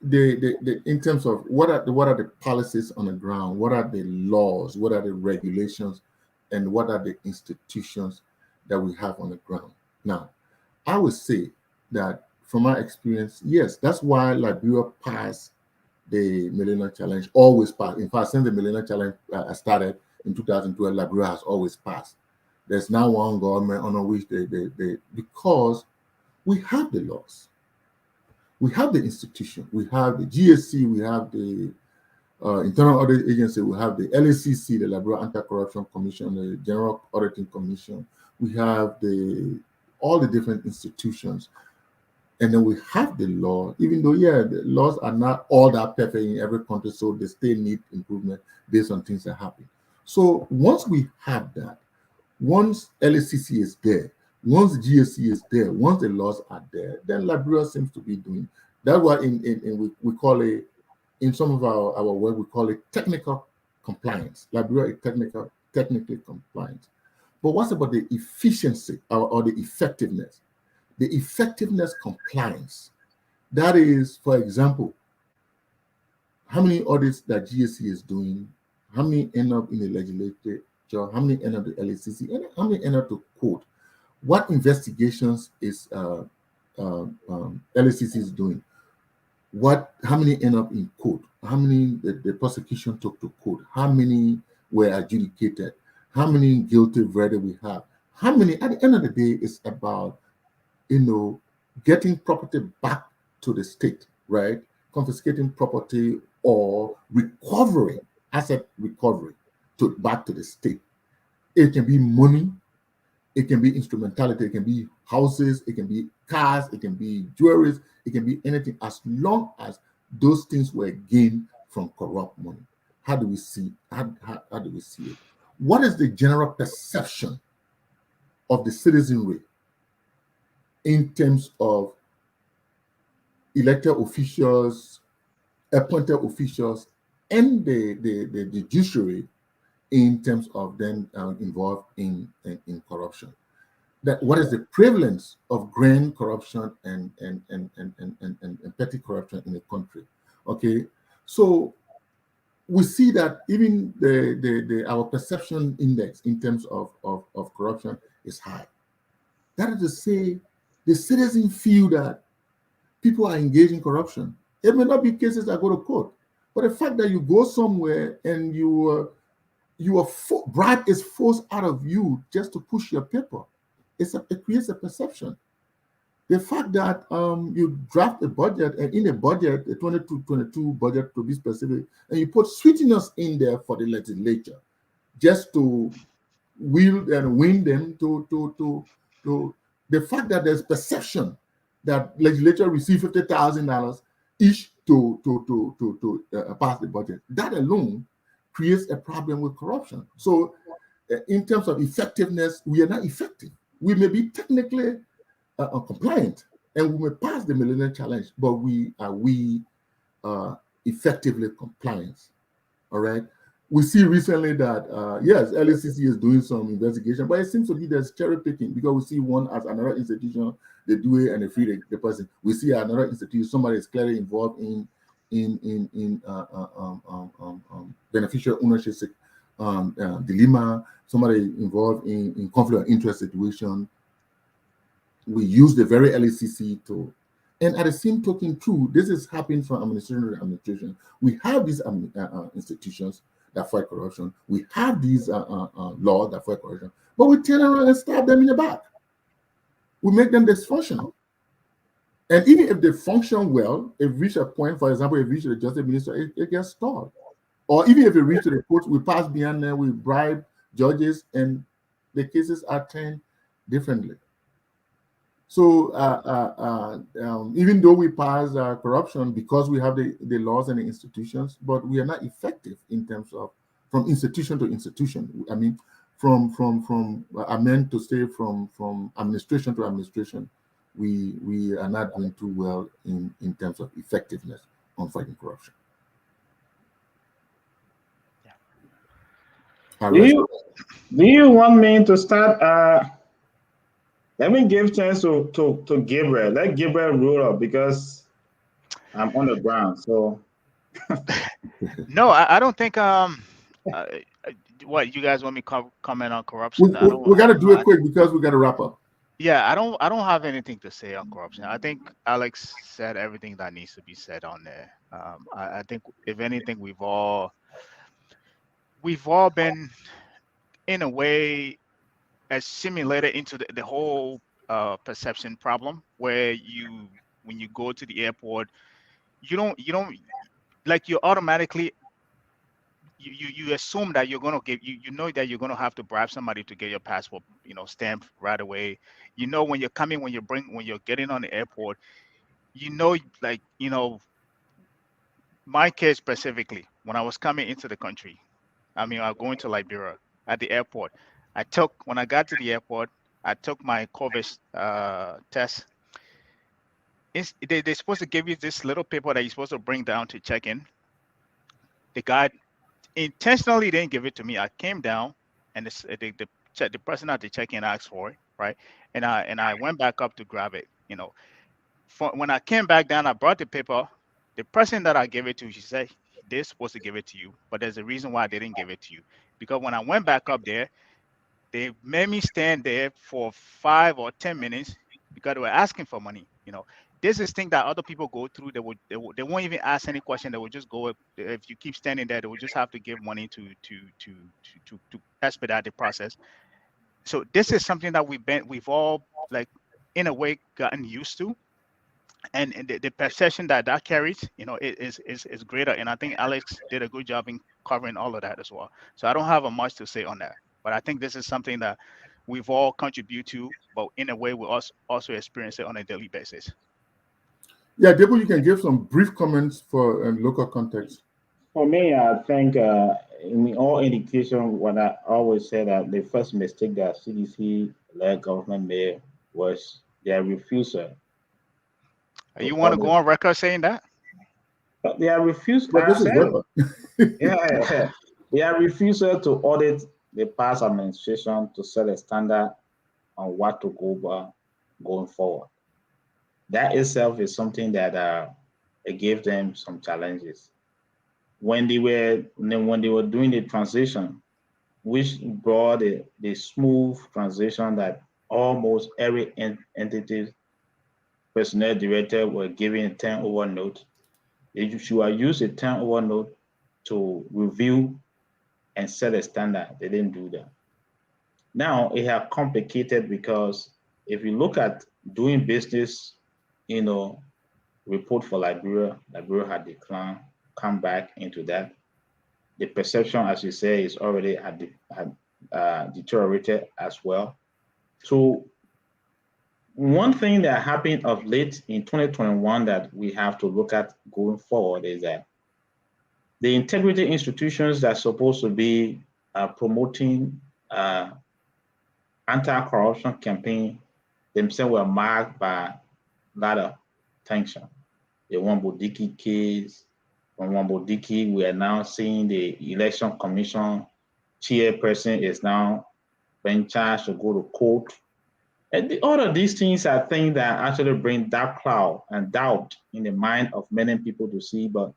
in terms of what are the policies on the ground, what are the laws, what are the regulations, and what are the institutions that we have on the ground. Now, I would say that from my experience, yes, that's why Liberia passed the Millennium Challenge, always passed. In fact, since the Millennium Challenge started in 2012, Liberia has always passed. There's now one government under which because we have the laws, we have the institution, we have the GSC, we have the Internal Audit Agency, we have the LACC, the Liberia Anti-Corruption Commission, the General Auditing Commission, we have all the different institutions. And then we have the law, even though, the laws are not all that perfect in every country, so they still need improvement based on things that happen. So once we have that, once LACC is there, once GSC is there, once the laws are there, then Liberia seems to be doing. That's why we call it, in some of our work, we call it technical compliance. Liberia is technically compliant. But what's about the efficiency or the effectiveness? The effectiveness compliance. That is, for example, how many audits that GSC is doing, how many end up in the legislature, how many end up the LACC, and how many end up to court. What investigations is LACC is doing? How many end up in court? How many the prosecution took to court? How many were adjudicated? How many guilty verdicts we have? How many, at the end of the day, it's about getting property back to the state, right? Confiscating property or recovering, asset recovery back to the state. It can be money, it can be instrumentality, it can be houses, it can be cars, it can be jewelry, it can be anything, as long as those things were gained from corrupt money. How do we see? How do we see it? What is the general perception of the citizenry in terms of elected officials, appointed officials, and the judiciary in terms of them involved in corruption? That what is the prevalence of grand corruption and petty corruption in the country? Okay, so we see that even our perception index in terms of corruption is high. That is to say, the citizens feel that people are engaged in corruption. It may not be cases that go to court, but the fact that you go somewhere and bribe is forced out of you just to push your paper, it creates a perception. The fact that you draft a budget, and in a budget, the 22 budget to be specific, and you put sweeteners in there for the legislature, just to will and win them to the fact that there's perception that legislature receive $50,000 each to pass the budget. That alone creates a problem with corruption. So in terms of effectiveness, we are not effective. We may be technically compliant and we may pass the Millennium Challenge, but are we effectively compliant? All right. We see recently that yes, LACC is doing some investigation, but it seems to be there's cherry picking, because we see one as another institution, they do it and they free the person. We see another institution, somebody is clearly involved in beneficial ownership dilemma, somebody involved in conflict of interest situation. We use the very LACC to, and at the same token, too, this is happening from administration to administration. We have these institutions that fight corruption. We have these laws that fight corruption, but we turn around and stab them in the back. We make them dysfunctional. And even if they function well, if reach a point, for example, if reach the justice minister, it gets stalled. Or even if it reach to the courts, we pass beyond there, we bribe judges, and the cases are turned differently. So even though we pass corruption because we have the laws and the institutions, but we are not effective in terms of from institution to institution. I mean, I meant to say from administration to administration, we are not doing too well in terms of effectiveness on fighting corruption. Yeah. Do you want me to start? Let me give chance to Gabriel. Let Gabriel roll up because I'm on the ground. So No, I don't think what you guys want me to comment on corruption? We got to do it quick because we got to wrap up. Yeah, I don't have anything to say on corruption. I think Alex said everything that needs to be said on there. I think if anything, we've all been in a way assimilated into the whole perception problem where when you go to the airport, you don't like you automatically you assume that you're gonna get you know that you're gonna have to bribe somebody to get your passport stamped right away. When you're coming when you're getting on the airport, like my case specifically when I was coming into the country. I mean, I'm going to Liberia at the airport. When I got to the airport, I took my COVID test. They're supposed to give you this little paper that you're supposed to bring down to check in. The guy intentionally didn't give it to me. I came down and the person at the check-in asked for it, right? And I went back up to grab it. When I came back down, I brought the paper. The person that I gave it to, she said they're supposed to give it to you, but there's a reason why they didn't give it to you. Because when I went back up there, they made me stand there for 5 or 10 minutes because they were asking for money. This is thing that other people go through. They won't even ask any question. They will just go. If you keep standing there, they will just have to give money to expedite the process. So this is something that we've all like in a way gotten used to, and the perception that carries, is greater. And I think Alex did a good job in covering all of that as well. So I don't have much to say on that, but I think this is something that we've all contribute to, but in a way we also experience it on a daily basis. Yeah, Dehpue, you can give some brief comments for local context. for me, I think in all indication, what I always say that the first mistake that CDC-led government made was their refusal to You want to go audit. on record saying that? Their refusal, But I this is said record. it. Yeah, their refusal to audit the past administration to set a standard on what to go by going forward. That itself is something that it gave them some challenges when they were doing the transition, which brought the smooth transition that almost every entity personnel director were given a turnover note. You should use a turnover note to review and set a standard. They didn't do that. Now it has complicated because if you look at doing business, report for Liberia had declined, come back into that. The perception, as you say, is already had deteriorated as well. So one thing that happened of late in 2021 that we have to look at going forward is that the integrity institutions that are supposed to be promoting anti-corruption campaign themselves were marked by a lot of tension. The Wambodiki case, from Wambodiki, we are now seeing the election commission chairperson is now being charged to go to court. And all of these things are things that actually bring dark cloud and doubt in the mind of many people to see. But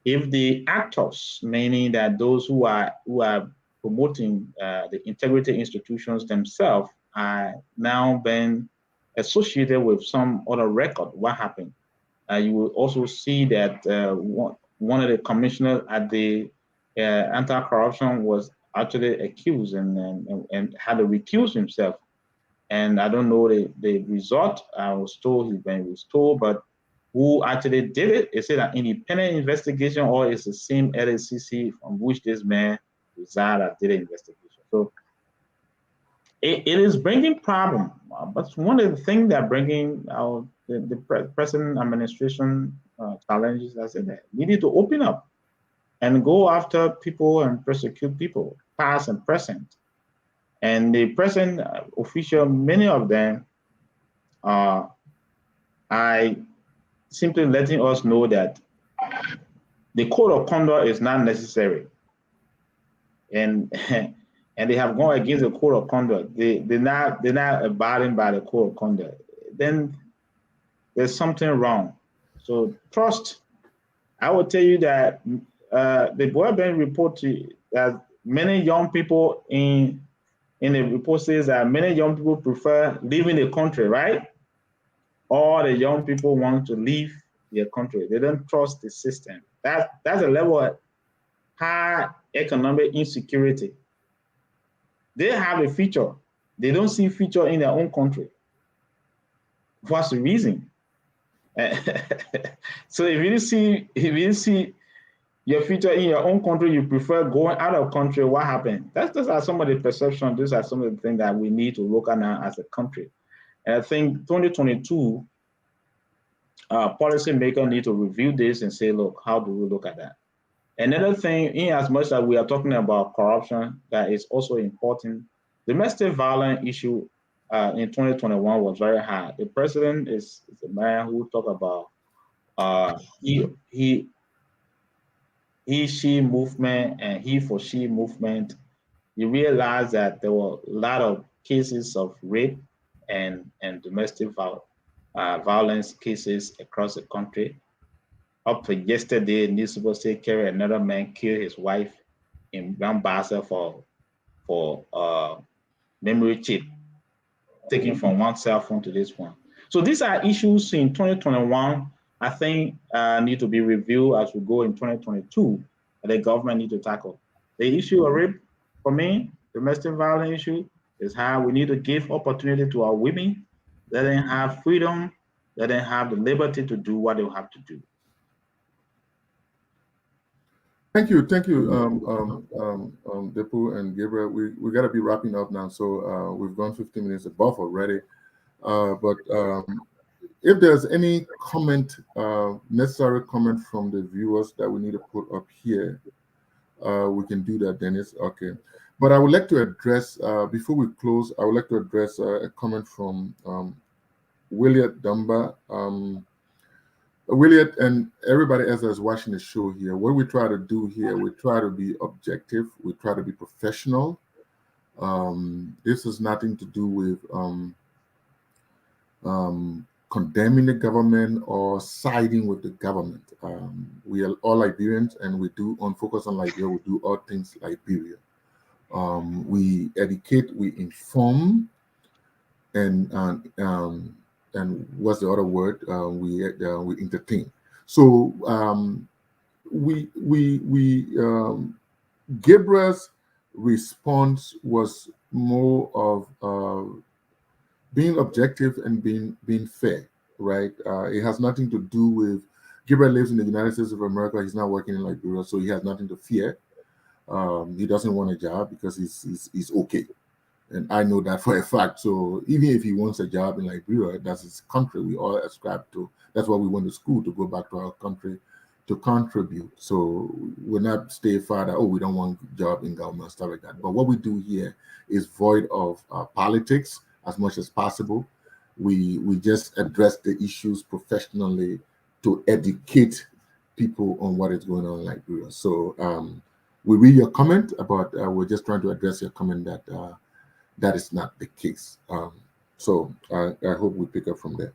if the actors, meaning that those who are promoting the integrity institutions themselves, are now being associated with some other record, what happened? You will also see that one of the commissioners at the anti-corruption was actually accused and had to recuse himself. And I don't know the result. I was told he's been restored, but who actually did it? Is it an independent investigation or is the same LACC from which this man resided that did the investigation? So it is bringing problem. But one of the things that bringing out the present administration challenges, I said that we need to open up and go after people and persecute people, past and present. And the present official, many of them are simply letting us know that the code of conduct is not necessary. And and they have gone against the code of conduct. They're not abiding by the code of conduct. Then there's something wrong. So trust. I will tell you that the Boyaband report that many young people in the report says that many young people prefer leaving the country, right? All the young people want to leave their country. They don't trust the system. That's a level of high economic insecurity. They have a future. They don't see future in their own country. What's the reason? So if you see your future in your own country, you prefer going out of country, what happened? Those are some of the perceptions. Those are some of the things that we need to look at now as a country. And I think 2022, policymakers need to review this and say, look, how do we look at that? Another thing, in as much as we are talking about corruption, that is also important, domestic violence issue in 2021 was very high. The president is a man who talk about he she movement and he for she movement. You realize that there were a lot of cases of rape and domestic violence cases across the country. Up to yesterday, news supposed to carry another man killed his wife in Mombasa for memory chip taken from one cell phone to this one. So these are issues in 2021. I think need to be reviewed as we go in 2022. The government need to tackle the issue of rape. For me, domestic violence issue is how we need to give opportunity to our women, let them have freedom, let them have the liberty to do what they have to do. Thank you, Dehpue and Gabriel. We got to be wrapping up now, so we've gone 15 minutes above already. But if there's any comment, necessary comment from the viewers that we need to put up here, we can do that, Dennis. Okay. But I would like to address, before we close, I would like to address a comment from William Dumba. William and everybody else that's watching the show here, what we try to do here, we try to be objective, we try to be professional. This has nothing to do with condemning the government or siding with the government. We are all Liberians, and we do on Focus on Liberia, we do all things Liberia. We educate, we inform, and what's the other word? We entertain. So Gabriel's response was more of being objective and being fair, right? It has nothing to do with Gabriel lives in the United States of America. He's not working in Liberia, so he has nothing to fear. He doesn't want a job because he's okay. And I know that for a fact. So even if he wants a job in Liberia, that's his country. We all ascribe to. That's why we went to school, to go back to our country to contribute. So we're not stay far that, oh, we don't want a job in government, stuff like that. But what we do here is void of politics as much as possible. We just address the issues professionally to educate people on what is going on in Liberia. So we read your comment about, we're just trying to address your comment that that is not the case. So I hope we pick up from there.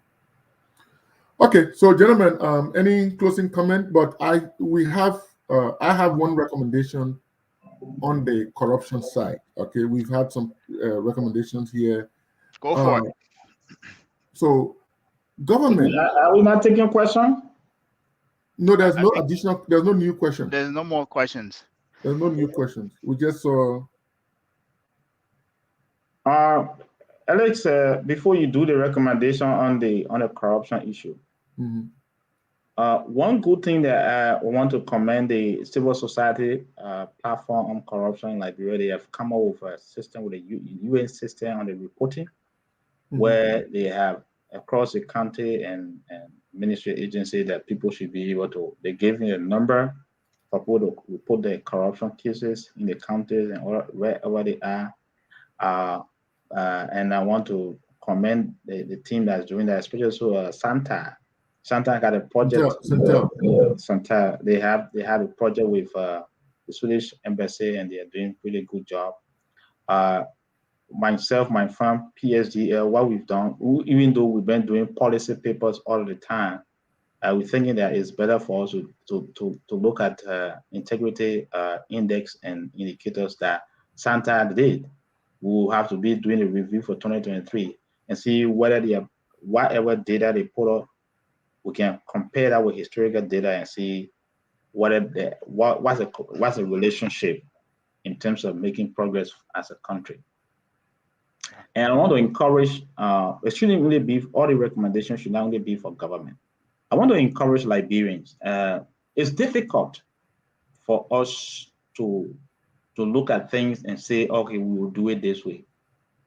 Okay, so gentlemen, any closing comment? But I have one recommendation on the corruption side. Okay, we've had some recommendations here. Go for it. So government. Are we not taking a question? No, there's no additional. There's no new question. There's no more questions. There's no new questions. We just saw. Alex, before you do the recommendation on the corruption issue, One good thing that I want to commend the civil society platform on corruption in Liberia. They have come up with a system with a UN system on the reporting, where they have across the country and ministry agency that people should be able to. They gave me a number for people to report their corruption cases in the counties and wherever they are. And I want to commend the team that's doing that, especially Santa. Santa got a project. Santa, they have a project with the Swedish embassy, and they are doing really good job. Myself, my firm, PSDL, what we've done, even though we've been doing policy papers all the time, we're thinking that it's better for us to look at integrity index and indicators that Santa did. We'll have to be doing a review for 2023 and see whether whatever data they put up, we can compare that with historical data and see what's the relationship in terms of making progress as a country. And I want to encourage, it shouldn't really be, all the recommendations should not only be for government. I want to encourage Liberians. It's difficult for us to look at things and say, okay, we will do it this way.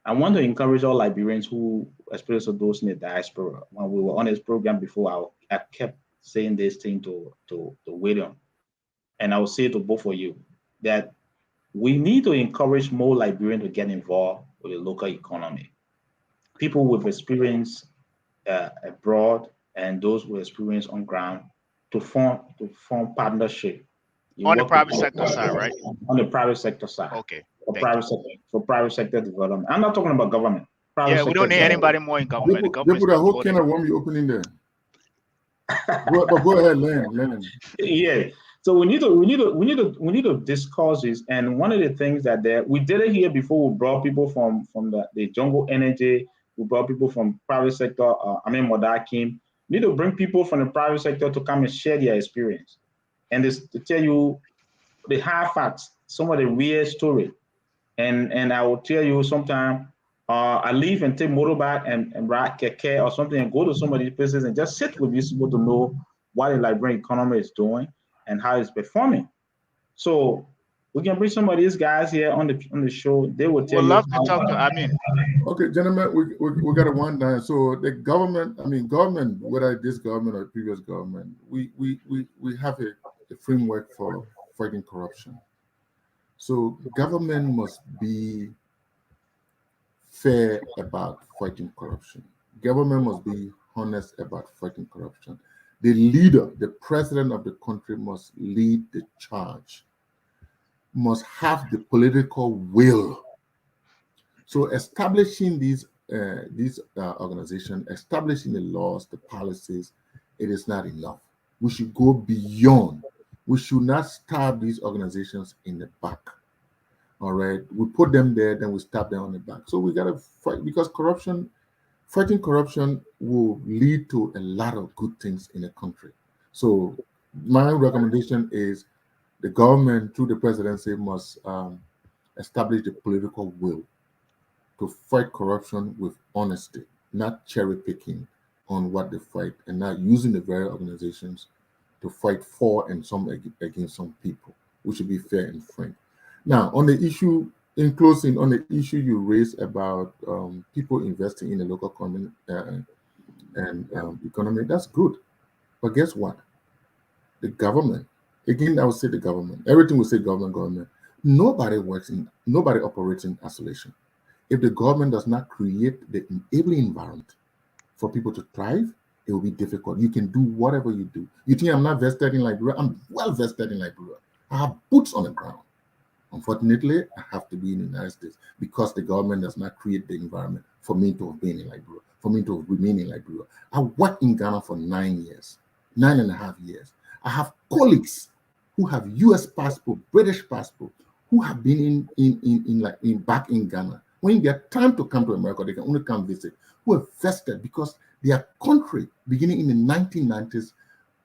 I want to encourage all Liberians who, especially those in the diaspora. When we were on this program before, I kept saying this thing to William, and I will say to both of you that we need to encourage more Liberians to get involved with the local economy. People with experience abroad and those with experience on ground to form partnership. On the private sector side, right? On the private sector side. Okay. For private sector development. I'm not talking about government. Yeah, we don't need anybody more in government. The government's the whole can of worm you opening there. Go ahead, Len. Yeah. So we need to discuss this. And one of the things that we did it here before, we brought people from the jungle energy. We brought people from private sector. Modakim. We need to bring people from the private sector to come and share their experience, and to tell you the hard facts, some of the weird story. And I will tell you sometime, I leave and take motorbike and ride keke or something and go to some of these places and just sit with these people to know what the Liberian economy is doing and how it's performing. So we can bring some of these guys here on the show. They will tell you. We'd love to talk to. Okay, gentlemen, we got to wind down. So the government, whether this government or previous government, we have a framework for fighting corruption. So government must be fair about fighting corruption. Government must be honest about fighting corruption. The leader, the president of the country must lead the charge, must have the political will. So establishing these organizations, establishing the laws, the policies, it is not enough. We should go beyond. We should not stab these organizations in the back. All right, we put them there, then we stab them on the back. So we gotta fight, because fighting corruption will lead to a lot of good things in the country. So my recommendation is the government, through the presidency, must establish the political will to fight corruption with honesty, not cherry picking on what they fight, and not using the very organizations to fight for and some against some people. We should be fair and frank. Now, on the issue, in closing, on the issue you raised about people investing in the local economy economy, that's good. But guess what? The government, again, I would say the government, everything we say government, nobody operates in isolation. If the government does not create the enabling environment for people to thrive, it will be difficult. You can do whatever you do. You think I'm not vested in Liberia? I'm well vested in Liberia. I have boots on the ground. Unfortunately, I have to be in the United States because the government does not create the environment for me to have been in Liberia, for me to remain in Liberia. I worked in Ghana for 9.5 years. I have colleagues who have U.S. passport, British passport, who have been back in Ghana. When you get time to come to America, they can only come visit. Who are vested because their country, beginning in the 1990s,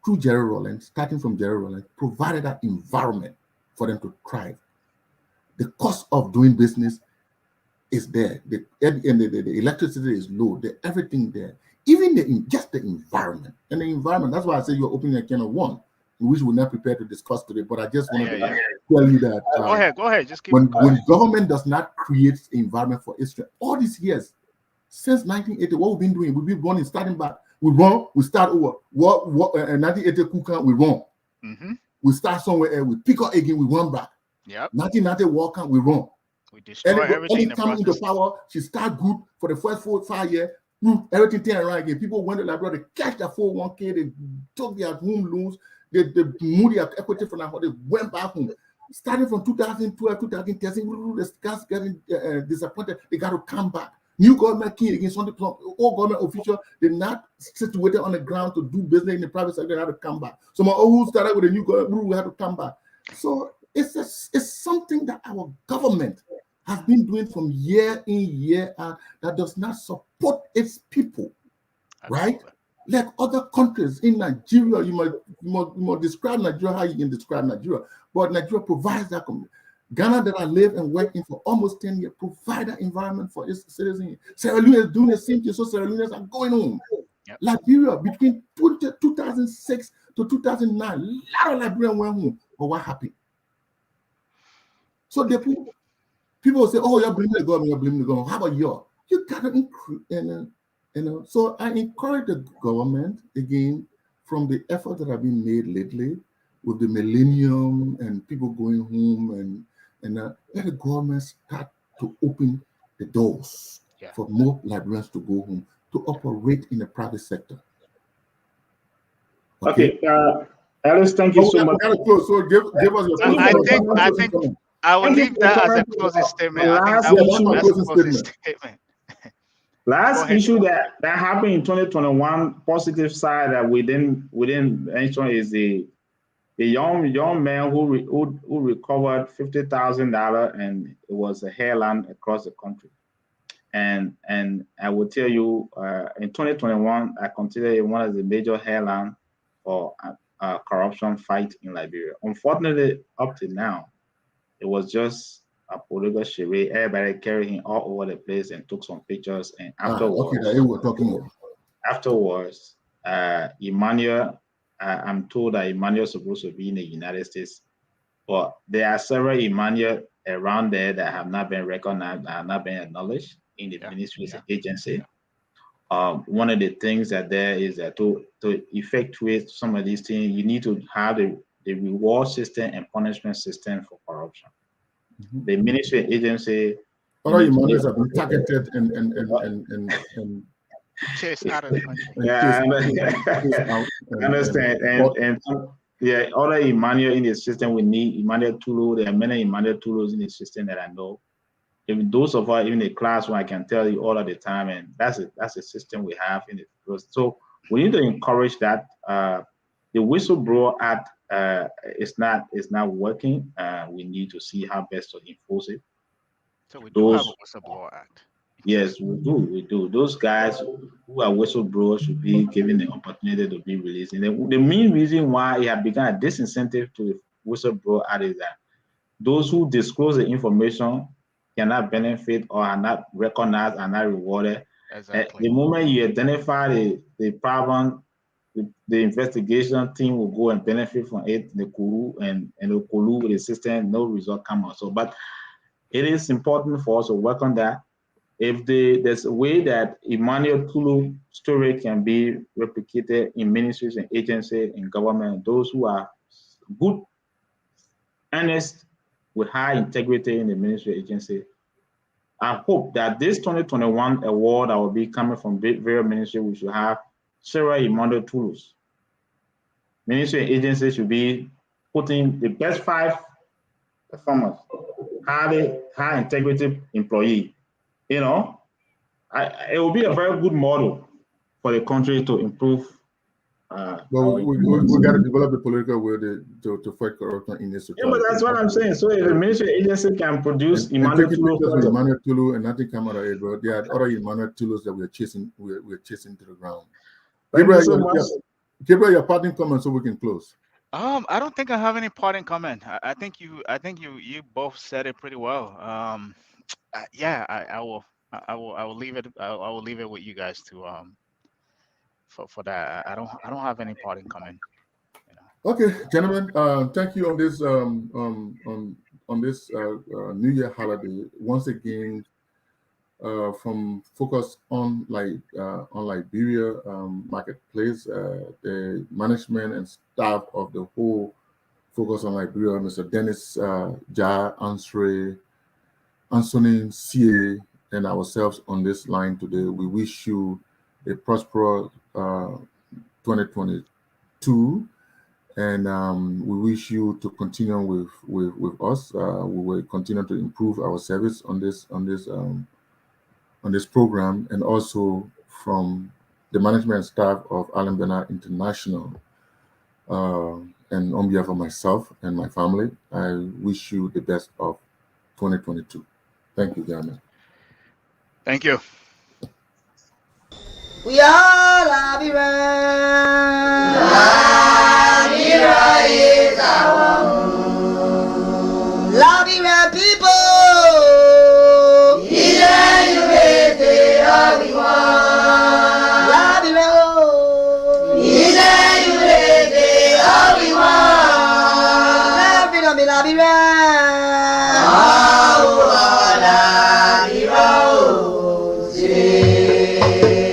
through Jerry Rawlings, starting from Jerry Rawlings, provided that environment for them to thrive. The cost of doing business is there. The electricity is low. Everything there. even just the environment. And the environment, that's why I say you're opening a can of worms, which we're not prepared to discuss today. But I just wanted to tell you that Go ahead. Just keep when going. government does not create an environment for Israel, all these years, since 1980, what we've been doing, we've been running, starting back. We run, we start over. What 1980 Kukan, we run. Mm-hmm. We start somewhere else, we pick up again, we run back. Yep. 1990 Walker, we run. We destroy everything in the come process. into power, she start good for the first 4-5 years. Everything turn around again. People went to Liberia, they cash their 401k, they took their home loans, they moved their equity from that, they went back home. Starting from 2012, 2013, the guys getting disappointed. They got to come back. New government came against some old government officials. They're not situated on the ground to do business in the private sector. They had to come back. Some who started with a new government who had to come back. So it's something that our government has been doing from year in, year out that does not support its people, right? Like other countries in Nigeria, you might describe Nigeria how you can describe Nigeria, but Nigeria provides that. Ghana, that I live and work in for almost 10 years, provide an environment for its citizens. Sierra Leone is doing the same thing, so Sierra Leoneans are going home. Yep. Liberia, between 2006 to 2009, a lot of Liberians went home, but what happened? So people say, "Oh, you're blaming the government. You're blaming the government." How about you? You gotta increase, So I encourage the government again from the effort that have been made lately with the millennium and people going home and let the government start to open the doors for more Liberians to go home to operate in the private sector. Okay, Alice, thank you so much. So give us your. I think I will leave that as a closing statement. Last issue that happened in 2021, positive side that we didn't mention is the young man who recovered $50,000 and it was a hairline across the country. And I will tell you, in 2021, I consider it one of the major hairline for corruption fight in Liberia. Unfortunately, up to now, it was just a political charade. Everybody carried him all over the place and took some pictures. And afterwards, Emmanuel, I'm told that Emmanuel is supposed to be in the United States, but there are several Emmanuel around there that have not been recognized, have not been acknowledged in the ministry's agency. One of the things that there is that to effectuate some of these things, you need to have the reward system and punishment system for corruption. Mm-hmm. The ministry agency. Other Emmanuels have been targeted and chased out of the country. Yeah, I understand. And other Emmanuel in the system, we need Emmanuel Tulu. There are many Emmanuel Tulus in the system that I know. If those of us in the classroom, I can tell you all of the time, and that's a system we have in it. So we need to encourage that. The Whistleblower Act is not working. We need to see how best to enforce it. So we do have a Whistleblower Act. Yes, we do. Those guys who are whistleblowers should be given the opportunity to be released. And the main reason why it had become a disincentive to the Whistleblower Act is that those who disclose the information cannot benefit or are not recognized, are not rewarded. Exactly. The moment you identify the problem, the investigation team will go and benefit from it, the Kuru and the Kulu with the system, no result come out. So, but it is important for us to work on that. If there's a way that Emmanuel Tulu story can be replicated in ministries and agencies and government, those who are good, honest, with high integrity in the ministry agency, I hope that this 2021 award that will be coming from various ministries, we should have several Emmanuel Tulus. Ministry and agencies should be putting the best 5 performers, high integrity employee. You know, it will be a very good model for the country to improve. Well, we got to develop the political will to fight corruption in this. Yeah, but that's what I'm saying. So if the ministry agency can produce Emmanuel Tulu and nothing come out of it, but there are other Emmanuel Tulus that we're chasing to the ground. Gabriel, your parting comment so we can close. I don't think I have any parting comment. I think you both said it pretty well. I will leave it. I will leave it with you guys to for that. I don't have any part in common. Okay, gentlemen, thank you on this on this New Year holiday once again. From Focus on Liberia Marketplace, the management and staff of the whole Focus on Liberia, Mr. Dennis Ja, Anthony CA, and ourselves on this line today. We wish you a prosperous 2022, and we wish you to continue with us. We will continue to improve our service on this program, and also from the management staff of Alan Bernard International. And on behalf of myself and my family, I wish you the best of 2022. Thank you, Gabriel. Thank you. We are Liberian.